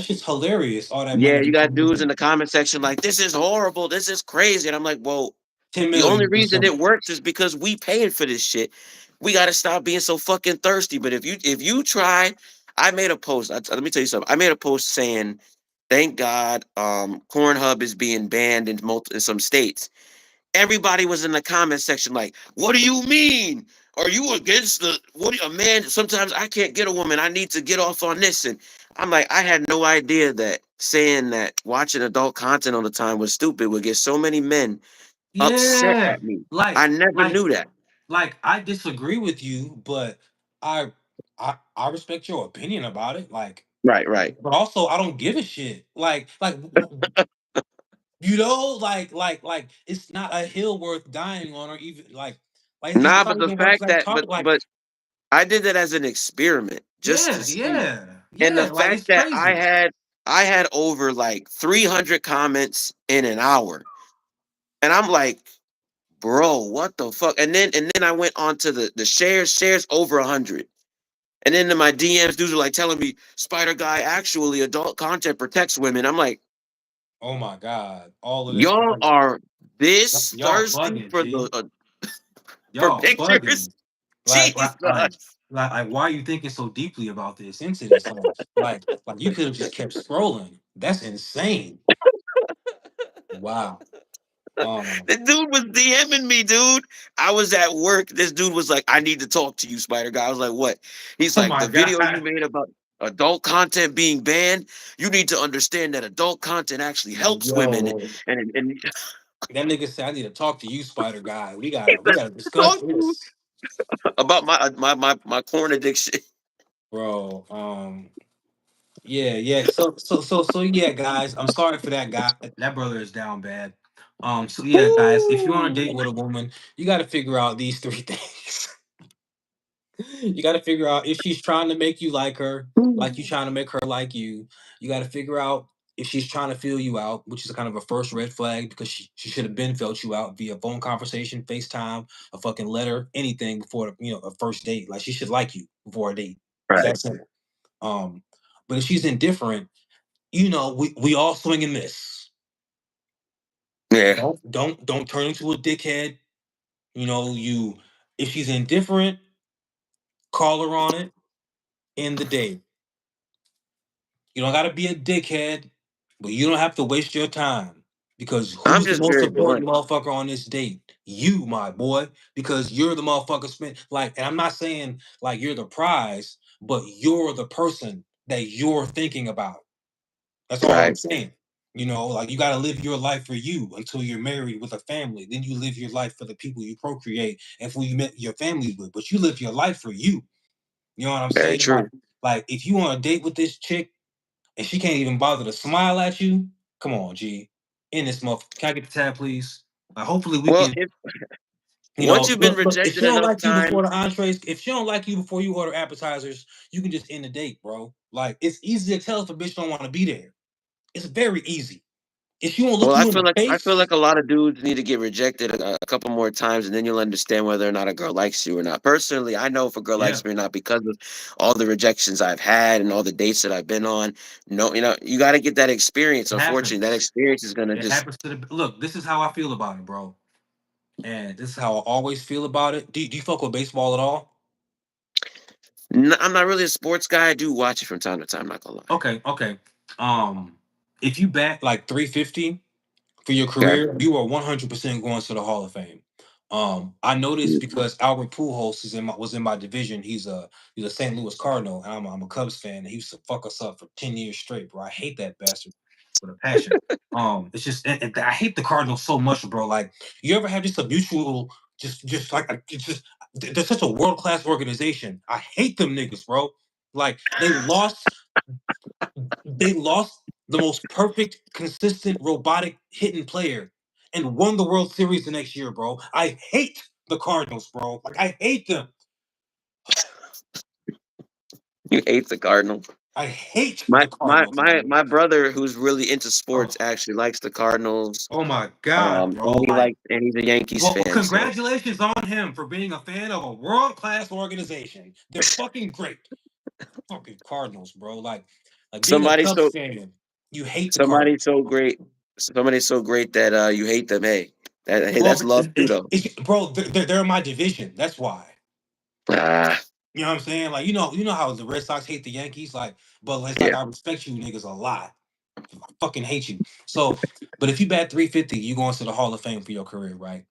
shit's hilarious. All that Yeah, money you they got put dudes into in it. the comment section like, "This is horrible. This is crazy," and I'm like, "Well, 10 the only million or reason it something. works is because we paying for this shit. We got to stop being so fucking thirsty." But if you try, I made a post. Let me tell you something. I made a post saying, "Thank God, Pornhub is being banned in some states." Everybody was in the comment section like, "What do you mean? Are you against the what? A man? Sometimes I can't get a woman. I need to get off on this." And I'm like, I had no idea that saying that watching adult content all the time was stupid would get so many men upset Yeah. at me. I Like never like knew that. like I disagree with you, but I I respect your opinion about it. Like, Right, right. but also I don't give a shit. Like it's not a hill worth dying on, or even it's Nah, not but the even worth fact like that, talking. Like, but I did that as an experiment just to yeah, see, yeah, and the yeah. Like, fact it's that crazy. I had over like 300 comments in an hour, and I'm like, bro, what the fuck? And then I went on to the shares over 100. And then in my DMs, dudes were like telling me, "Spider Guy, actually, adult content protects women." I'm like, Oh my god, all of this y'all because are this y'all thirsty bugging, for the G. for Y'all pictures? bugging. Like, like, Jesus. like, why are you thinking so deeply about this incident? Like you could have just kept scrolling. That's insane. Wow. Um. The dude was DMing me, dude. I was at work. This dude was like, "I need to talk to you, Spider Guy." I was like, "What?" He's Oh like, my "The video you god. made about adult content being banned, you need to understand that adult content actually helps women." Yo, And that nigga said I need to talk to you, Spider Guy. We he gotta we said, gotta discuss "Talk to you this, about my corn addiction." bro. Yeah, yeah. So yeah, guys. I'm sorry for that guy. That brother is down bad. So yeah, guys, if you want to date Ooh. with a woman, you got to figure out these three things. You got to figure out if she's trying to make you like her, like you trying to make her like you. You got to figure out if she's trying to feel you out, which is kind of a first red flag because she should have been felt you out via phone conversation, FaceTime, a fucking letter, anything before a first date. Like, she should like you before a date. It's Right. that simple. Um, but if she's indifferent, we all swing and miss. Yeah. Don't turn into a dickhead. You know, you if she's indifferent, call her on it. End the day. You don't got to be a dickhead, but you don't have to waste your time because I'm who's the just most very blunt. important motherfucker on this date? You, my boy, because you're the motherfucker spent like, and I'm not saying like you're the prize, but you're the person that you're thinking about. That's all I'm Right. saying. You know, like you got to live your life for you until you're married with a family. Then you live your life for the people you procreate and who you met your family with. But you live your life for you. You know what I'm Very saying? true. Like if you want to date with this chick and she can't even bother to smile at you, come on, G. In this month, can I get the tab, please? Hopefully we Well, can. if You once know, you've been look, if she rejected don't enough like you before times, the entrees, if she don't like you before you order appetizers, you can just end the date, bro. Like it's easy to tell if a bitch don't want to be there. It's very easy. If she won't well, look you in the I feel face, like a lot of dudes need to get rejected a couple more times, and then you'll understand whether or not a girl likes you or not. Personally, I know if a girl yeah, likes me or not because of all the rejections I've had and all the dates that I've been on. No, you got to get that experience. it Unfortunately, that happens. experience is gonna It just. happens to the look. This is how I feel about it, bro. And this is how I always feel about it. Do you fuck with baseball at all? I'm not really a sports guy. I do watch it from time to time. Not gonna lie. Okay, okay. Um, if you bat like 350 for your Okay. career, you are 100% going to the Hall of Fame. I noticed because Albert Pujols was in my division. He's a St. Louis Cardinal, and I'm a Cubs fan. And he used to fuck us up for 10 years straight, bro. I hate that bastard with a passion. It's just and I hate the Cardinals so much, bro. Like, you ever have just a mutual, just like it's just they're such a world class organization. I hate them niggas, bro. Like they lost the most perfect, consistent, robotic hitting player and won the World Series the next year, bro. I hate the Cardinals, bro. Like I hate them. You hate the Cardinals. I hate My the my Cardinals, my bro. my brother, who's really into Oh, sports, actually likes the Cardinals. oh my God, bro. Like, And he's a Yankees well, fan. So congratulations on him for being a fan of a world class organization. They're fucking great. Fucking Cardinals, bro. Like being a somebody Cubs so fan, you hate the somebody Cardinals. so great, somebody so great that you hate them. Hey, Well, that's love too, though. bro, they're in my division. That's why. Ah, You know what I'm saying? Like, you know how the Red Sox hate the Yankees, like, but it's like yeah. I respect you niggas a lot. I fucking hate you. So, but if you bat 350, you going to the Hall of Fame for your career, right?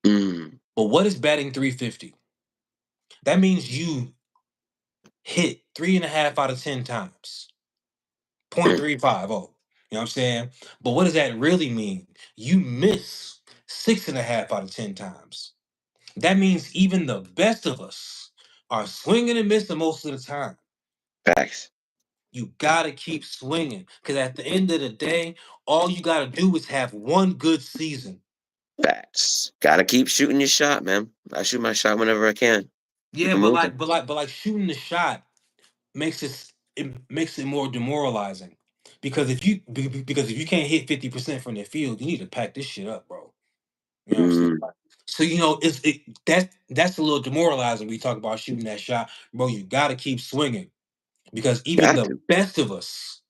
Mm, But what is batting 350? That means you hit 3.5 out of 10 times. mm, 0.350. You know what I'm saying? But what does that really mean? You miss 6.5 out of 10 times. That means even the best of us are swinging and missing most of the time. facts, You gotta keep swinging because at the end of the day, all you gotta do is have one good season. facts. Got to keep shooting your shot, man. I shoot my shot whenever I can. Keep Yeah, it moving. but like shooting the shot makes it more demoralizing because because if you can't hit 50% from the field, you need to pack this shit up, bro. You know what I'm saying? Mm, So that's a little demoralizing. We talk about shooting that shot, bro. You gotta keep swinging because even got the to. best of us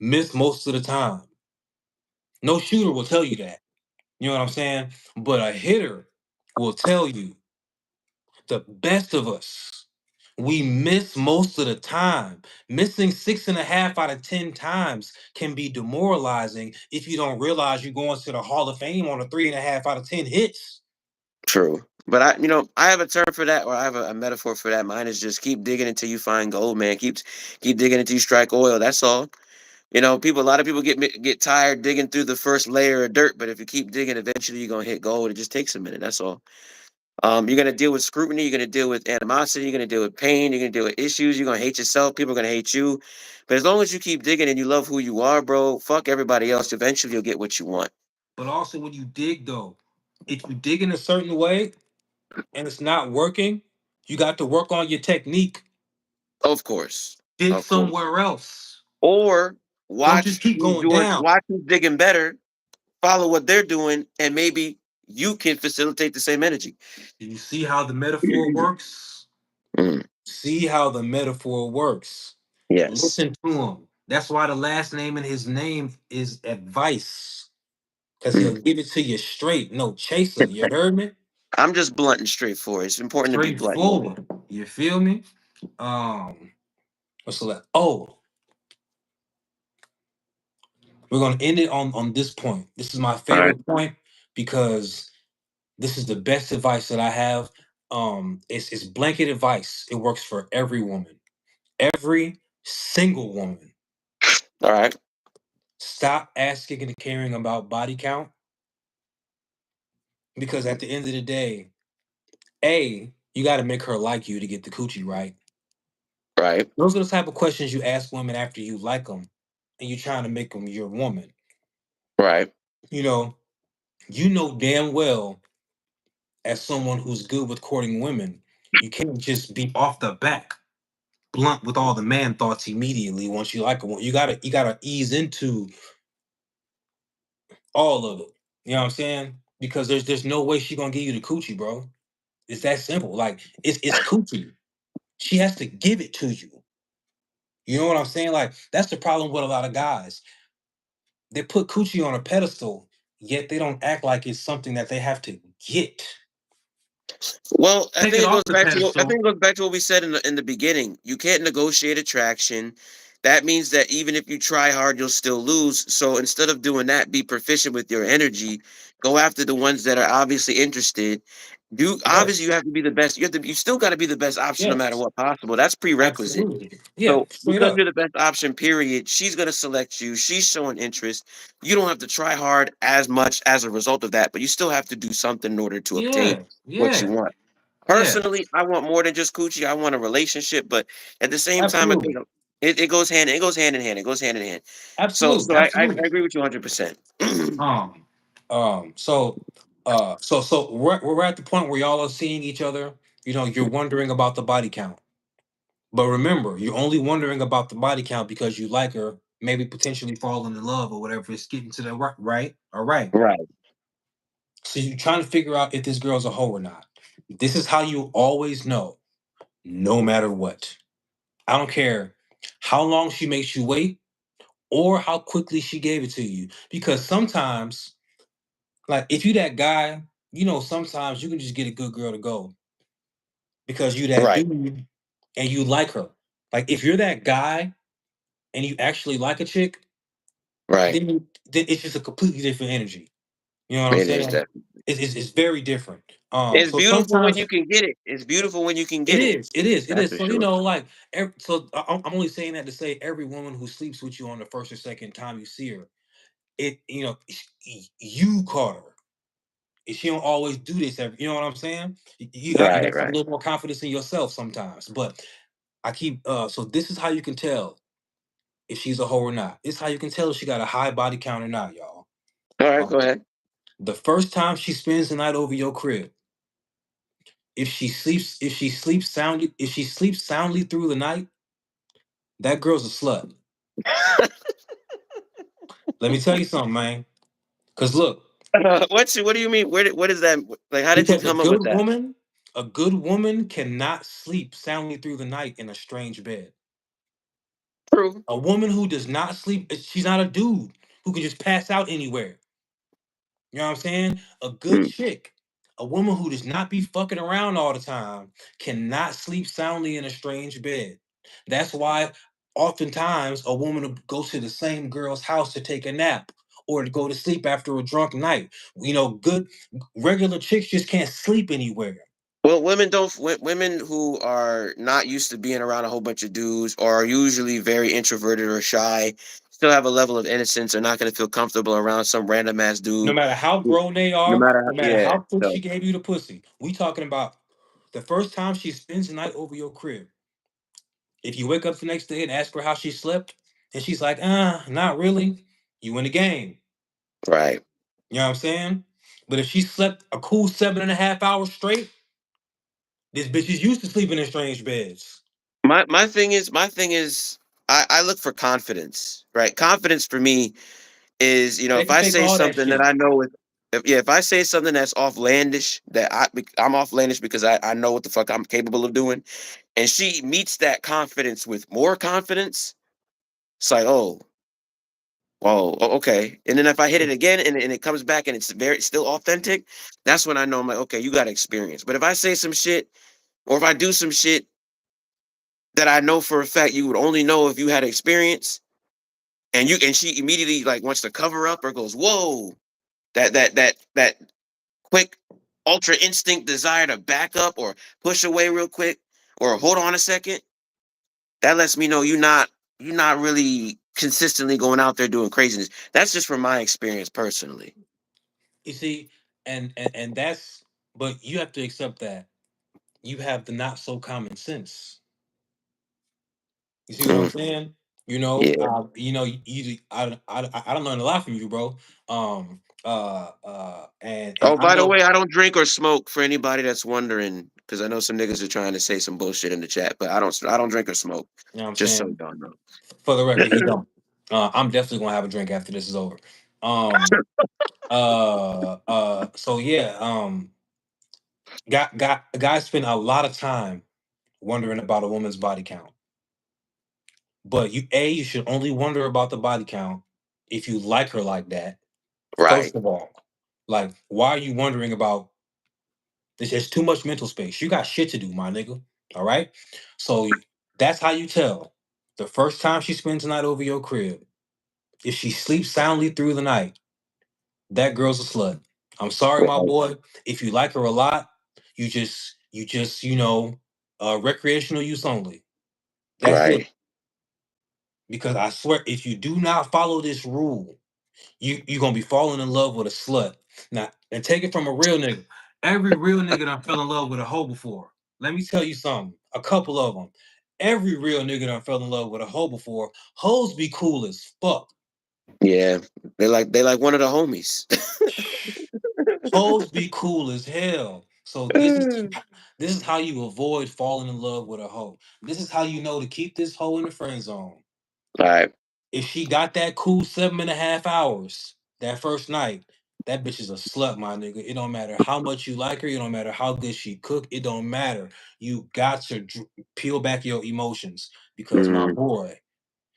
miss most of the time. No shooter will tell you that. You know what I'm saying? But a hitter will tell you the best of us. We miss most of the time. Missing 6.5 out of 10 times can be demoralizing if you don't realize you're going to the Hall of Fame on a 3.5 out of 10 hits. True. But I have a term for that, or I have a metaphor for that. Mine is just keep digging until you find gold, man. Keep digging until you strike oil. That's all. A lot of people get tired digging through the first layer of dirt, but if you keep digging, eventually you're gonna hit gold. It just takes a minute. That's all. You're gonna deal with scrutiny. You're gonna deal with animosity. You're gonna deal with pain. You're gonna deal with issues. You're gonna hate yourself. People are gonna hate you. But as long as you keep digging and you love who you are, bro, fuck everybody else. Eventually you'll get what you want. But also, when you dig, though, if you dig in a certain way and it's not working, you got to work on your technique. Of course, Dig of course. somewhere else. Or Don't just keep going down. watch who's digging better, follow what they're doing, and maybe you can facilitate the same energy. Do you see how the metaphor works? Mm, See how the metaphor works. yes. Listen to him. That's why the last name in his name is advice. Because Mm. he'll give it to you straight. No chaser. You heard me? I'm just blunt and straightforward. It's important to be blunt. You know? Straightforward. You feel me? What's the last? Oh, we're gonna end it on this point. This is my All right, favorite point because this is the best advice that I have. It's blanket advice. It works for every woman, every single woman. all right, Stop asking and caring about body count because at the end of the day, you got to make her like you to get the coochie right. right, Those are the type of questions you ask women after you like them, and you're trying to make them your woman. right. You know, you know damn well as someone who's good with courting women, you can't just be off the back blunt with all the man thoughts immediately once you like a woman. You gotta ease into all of it. You know what I'm saying? Because there's no way she gonna give you the coochie, bro. It's that simple. Like it's coochie. She has to give it to you. You know what I'm saying? Like that's the problem with a lot of guys. They put coochie on a pedestal, yet they don't act like it's something that they have to get. Well, I Take think it it goes off the back to what I pedestal. think it goes back to what we said in the beginning. You can't negotiate attraction. That means that even if you try hard, you'll still lose. So instead of doing that, be proficient with your energy. Go after the ones that are obviously interested. Do obviously Yes. you have to be the best. You still got to be the best option no matter Yes. what possible. That's prerequisite. Absolutely. Yeah. So Straight because up. you're the best option, period, she's gonna select you. She's showing interest. You don't have to try hard as much as a result of that, but you still have to do something in order to obtain Yeah. what you Yeah. want. Yeah. Personally, I want more than just coochie. I want a relationship, but at the same time, I think Absolutely. it goes hand it goes hand in hand. It goes hand in hand. So Absolutely. so I Absolutely. agree with you 100%. Um, so we're at the point where y'all are seeing each other. You know, you're wondering about the body count. But remember, you're only wondering about the body count because you like her, maybe potentially falling in love or whatever. It's getting to the right, right? All right. Right, So you're trying to figure out if this girl's a hoe or not. This is how you always know, no matter what. I don't care how long she makes you wait or how quickly she gave it to you. Because sometimes, like if you that guy, you know, sometimes you can just get a good girl to go because you that right, dude and you like her. Like if you're that guy and you actually like a chick, right. then it's just a completely different energy. You know what I'm It is saying? that. It's very different. It's So beautiful when you sometimes can get it. It's beautiful when you can it get it. is, it is, it That's is. for So you sure. know, like, so I'm only saying that to say every woman who sleeps with you on the first or second time you see her, you know, you caught her. And she don't always do this every. You know what I'm saying? You got Right, to have a right. little more confidence in yourself sometimes. But I keep so this is how you can tell if she's a hoe or not. This is how you can tell if she got a high body count or not, y'all. All right, Um, go ahead. the first time she spends the night over your crib, if she sleeps soundly through the night, that girl's a slut. Let me tell you something, man. Cause look, What do you mean? What is that? Like, how did you because come up with that? a good woman cannot sleep soundly through the night in a strange bed. True. A woman who does not sleep, she's not a dude who can just pass out anywhere. You know what I'm saying? A good Mm. chick, a woman who does not be fucking around all the time, cannot sleep soundly in a strange bed. That's why oftentimes a woman will go to the same girl's house to take a nap or to go to sleep after a drunk night. You know, good regular chicks just can't sleep anywhere. Well, women don't. Women who are not used to being around a whole bunch of dudes, or are usually very introverted or shy, still have a level of innocence. Are not going to feel comfortable around some random ass No dude. matter how grown they No are, matter no how, matter yeah. how quick So she gave you the pussy, we talking about the first time she spends the night over your crib. If you wake up the next day and ask her how she slept, and she's like, not really, you win the game. right. You know what I'm saying? But if she slept a cool 7.5 hours straight, this bitch is used to sleeping in strange beds. My thing is I look for confidence. Right. Confidence for me is, They if can I fake say all that something that shit. I know is, if I say something that's offlandish, I'm offlandish because I know what the fuck I'm capable of doing, and she meets that confidence with more confidence. It's like, oh, Oh, okay. And then if I hit it again and it comes back and it's very still authentic, that's when I know I'm like, okay, you got experience. But if I say some shit or if I do some shit that I know for a fact you would only know if you had experience, and she immediately like wants to cover up or goes, whoa, that quick ultra instinct desire to back up or push away real quick or hold on a second, that lets me know you're not really consistently going out there doing craziness. That's just from my experience personally. You see, and that's, but you have to accept that you have the not so common sense. You see what I'm Mm, saying? yeah. I don't learn a lot from you, bro. And Oh, I by the know. way, I don't drink or smoke for anybody that's wondering, because I know some niggas are trying to say some bullshit in the chat, but I don't drink or smoke. You know what I'm Just so saying? y'all know. For the record, he don't. I'm definitely gonna have a drink after this is over. Um. So yeah. Got guys spend a lot of time wondering about a woman's body count, but you should only wonder about the body count if you like her like that. Right. First of all, like, why are you wondering about this? There's too much mental space. You got shit to do, my nigga. All right. So that's how you tell. The first time she spends the night over your crib, if she sleeps soundly through the night, that girl's a slut. I'm sorry, my Right. boy. If you like her a lot, recreational use only. That's it. Right. Because I swear, if you do not follow this rule, you're gonna be falling in love with a slut. Now, and take it from a real nigga. Every real nigga done fell in love with a hoe before. Let me tell you something. A couple of them. Every real nigga done fell in love with a hoe before. Hoes be cool as fuck. Yeah. They like one of the homies. Hoes be cool as hell. So this is how you avoid falling in love with a hoe. This is how you know to keep this hoe in the friend zone. Right. If she got that cool 7.5 hours that first night, that bitch is a slut, my nigga. It don't matter how much you like her. It don't matter how good she cook. It don't matter. You got to peel back your emotions because, my Mhm. boy,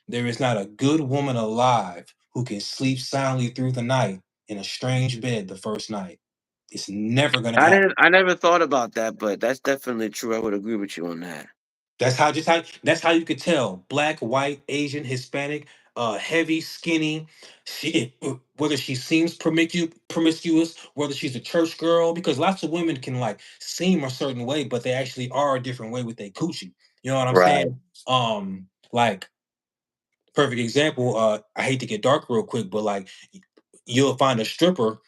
there is not a good woman alive who can sleep soundly through the night in a strange bed the first night. It's never gonna happen. I never thought about that, but that's definitely true. I would agree with you on that. That's how you could tell black, white, Asian, Hispanic, heavy, skinny. Whether she seems promiscuous, whether she's a church girl, because lots of women can like seem a certain way, but they actually are a different way with their coochie. You know what I'm Right. saying? Like perfect example. I hate to get dark real quick, but like you'll find a stripper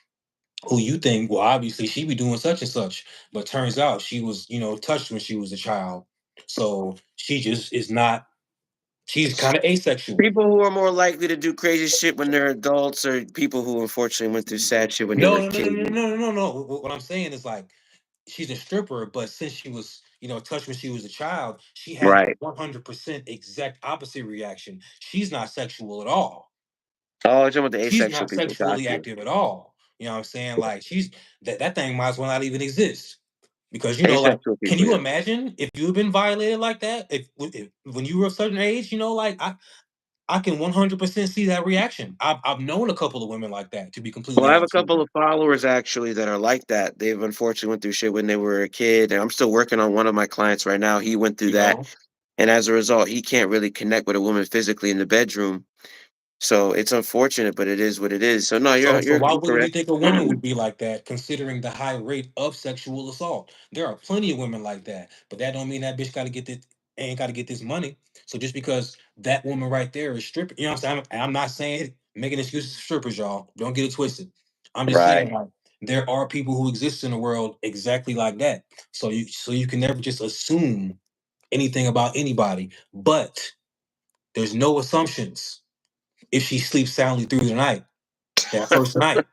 who you think, well, obviously she be doing such and such, but turns out she was, touched when she was a child. So she just is not. She's kind of asexual. People who are more likely to do crazy shit when they're adults or people who unfortunately went through sad shit when they were No, no, no, no, kids. no, no, no, no, no. What I'm saying is like she's a stripper, but since she was, touched when she was a child, she had the Right. 100% exact opposite reaction. She's not sexual at all. Oh, you're talking about the She's asexual not people. Got sexually you. active at all. You know what I'm saying? Like that thing might as well not even exist. Because like, Asexual can people, you yeah. imagine if you've been violated like that? If when you were a certain age, like I can 100% see that reaction. I've known a couple of women like that. To be Well, completely I have a honest with couple you, of followers actually that are like that. They've unfortunately went through shit when they were a kid, and I'm still working on one of my clients right now. He went through you that, know. and as a result, he can't really connect with a woman physically in the bedroom. So it's unfortunate, but it is what it is. So no, So, you're so you're, why you're wouldn't you correct. think a woman would be like that, considering the high rate of sexual assault? There are plenty of women like that, but that don't mean that bitch got to get this, ain't got to get this money. So just because that woman right there is stripping, you know what I'm saying? I'm not saying making excuses for strippers, y'all. Don't get it twisted. I'm just saying Right. like there are people who exist in the world exactly like that. So you can never just assume anything about anybody, but there's no assumptions if she sleeps soundly through the night that first night.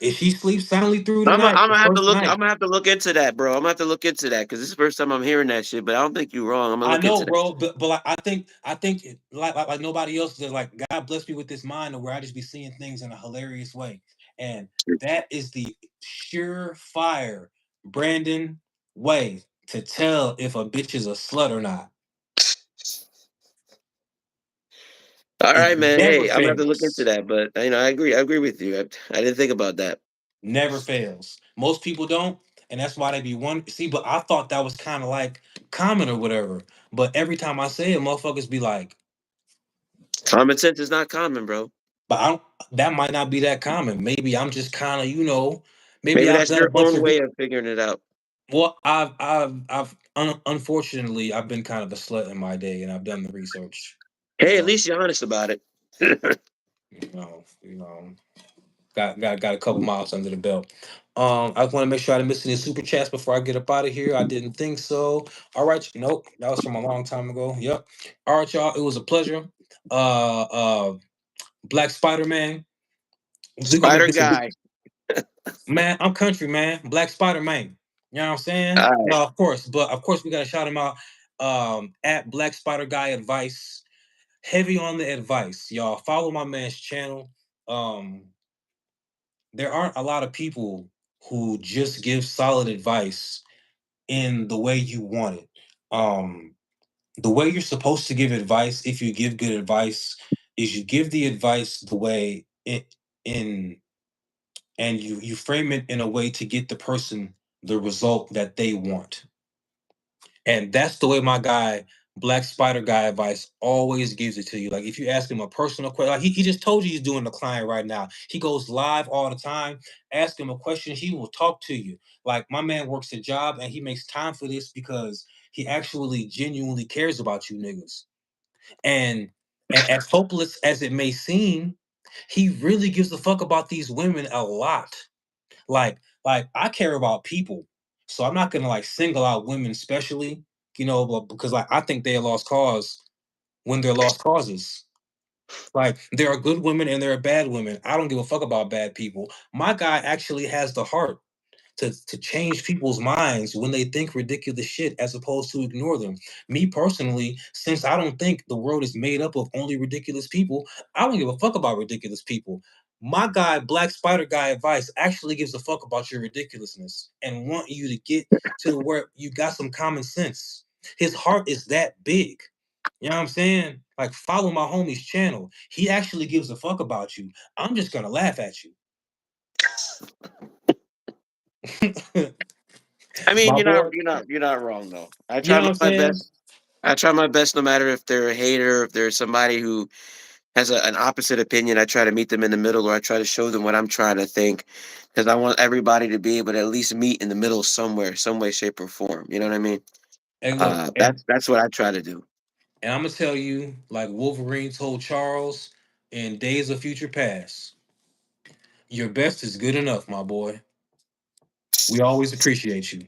If she sleeps soundly through the night, I'm the gonna have to first look. I'm night, gonna have to look into that, bro. I'm gonna have to look into that because this is the first time I'm hearing that shit. But I don't think you're wrong. I'm gonna I look into know, that. bro, but like, I think like nobody else does. Like God bless me with this mind where I just be seeing things in a hilarious way, and that is the surefire Brandon way to tell if a bitch is a slut or not. All It right, man. never Hey, I'm gonna have to look into fails. that. But I agree. I agree with you. I didn't think about that. Never fails. Most people don't, and that's why they be one. See, but I thought that was kind of like common or whatever. But every time I say it, motherfuckers be like, Common sense is not common, bro. but I don't. That might not be that common. Maybe I'm just kind of, maybe Maybe I've that's done a your bunch own of. way of figuring it out. Well, unfortunately, I've been kind of a slut in my day, and I've done the research. You Hey, at know, least you're honest about it. you know, got a couple miles under the belt. I want to make sure I didn't miss any super chats before I get up out of here. I didn't think so. All right, nope, that was from a long time ago. Yep. All right, y'all. It was a pleasure. Uh, uh, Black Spider Man. We're gonna Spider listen. guy. Man, I'm country man. Black Spider Man. You know what I'm saying? All right. No, of course, but of course we gotta shout him out. At Black Spider Guy Advice. Heavy on the advice, y'all. Follow my man's channel. Um, there aren't a lot of people who just give solid advice in the way you want it. Um, the way you're supposed to give advice, if you give good advice, is you give the advice the way it in and you frame it in a way to get the person the result that they want. And that's the way my guy, Black Spider Guy Advice, always gives it to you. Like if you ask him a personal question, like he just told you he's doing the client right now. He goes live all the time. Ask him a question, he will talk to you. Like my man works a job and he makes time for this because he actually genuinely cares about you niggas. And and as hopeless as it may seem, he really gives a fuck about these women a lot. Like I care about people, so I'm not gonna like single out women especially, but because like I think they are lost cause when they're lost causes. Like there are good women and there are bad women. I don't give a fuck about bad people. My guy actually has the heart to change people's minds when they think ridiculous shit as opposed to ignore them. Me personally, since I don't think the world is made up of only ridiculous people, I don't give a fuck about ridiculous people. My guy, Black Spider Guy Advice, actually gives a fuck about your ridiculousness and want you to get to where you got some common sense. His heart is that big. You know what I'm saying? Like, follow my homie's channel. He actually gives a fuck about you. I'm just gonna laugh at you. I mean, My boy, you're not wrong though. I you try know what I'm my saying? best. I try my best, no matter if they're a hater, if there's somebody who has an opposite opinion. I try to meet them in the middle, or I try to show them what I'm trying to think, because I want everybody to be able to at least meet in the middle somewhere, some way, shape, or form. You know what I mean? Hey, look, That's what I try to do. and I'm gonna tell you, like Wolverine told Charles in Days of Future Past, your best is good enough, my boy. We always appreciate you.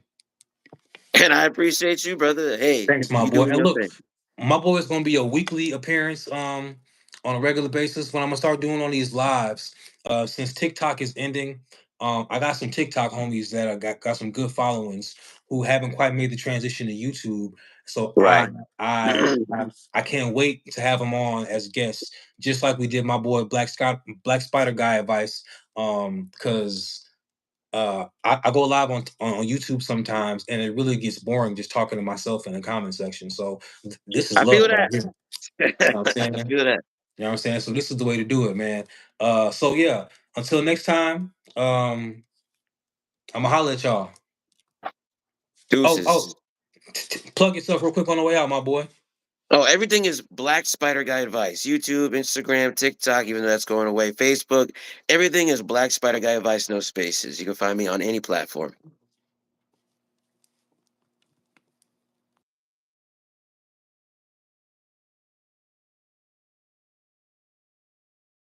And I appreciate you, brother. Hey, Thanks, my you boy. doing And your look, thing. my boy is gonna be a weekly appearance on a regular basis when I'm gonna start doing on these lives. Since TikTok is ending, I got some TikTok homies that I got some good followings who haven't quite made the transition to YouTube. So Right. I can't wait to have them on as guests, just like we did my boy Black Spider Guy Advice. Because I go live on YouTube sometimes, and it really gets boring just talking to myself in the comment section. So this is I feel love right that. here. You know what I'm saying? I feel that. You know what I'm saying? So this is the way to do it, man. So yeah, until next time, I'm gonna holler at y'all. Oh, Deuces. oh, plug yourself real quick on the way out, my boy. Oh, everything is Black Spider Guy Advice. YouTube, Instagram, TikTok, even though that's going away. Facebook. Everything is Black Spider Guy Advice, no spaces. You can find me on any platform.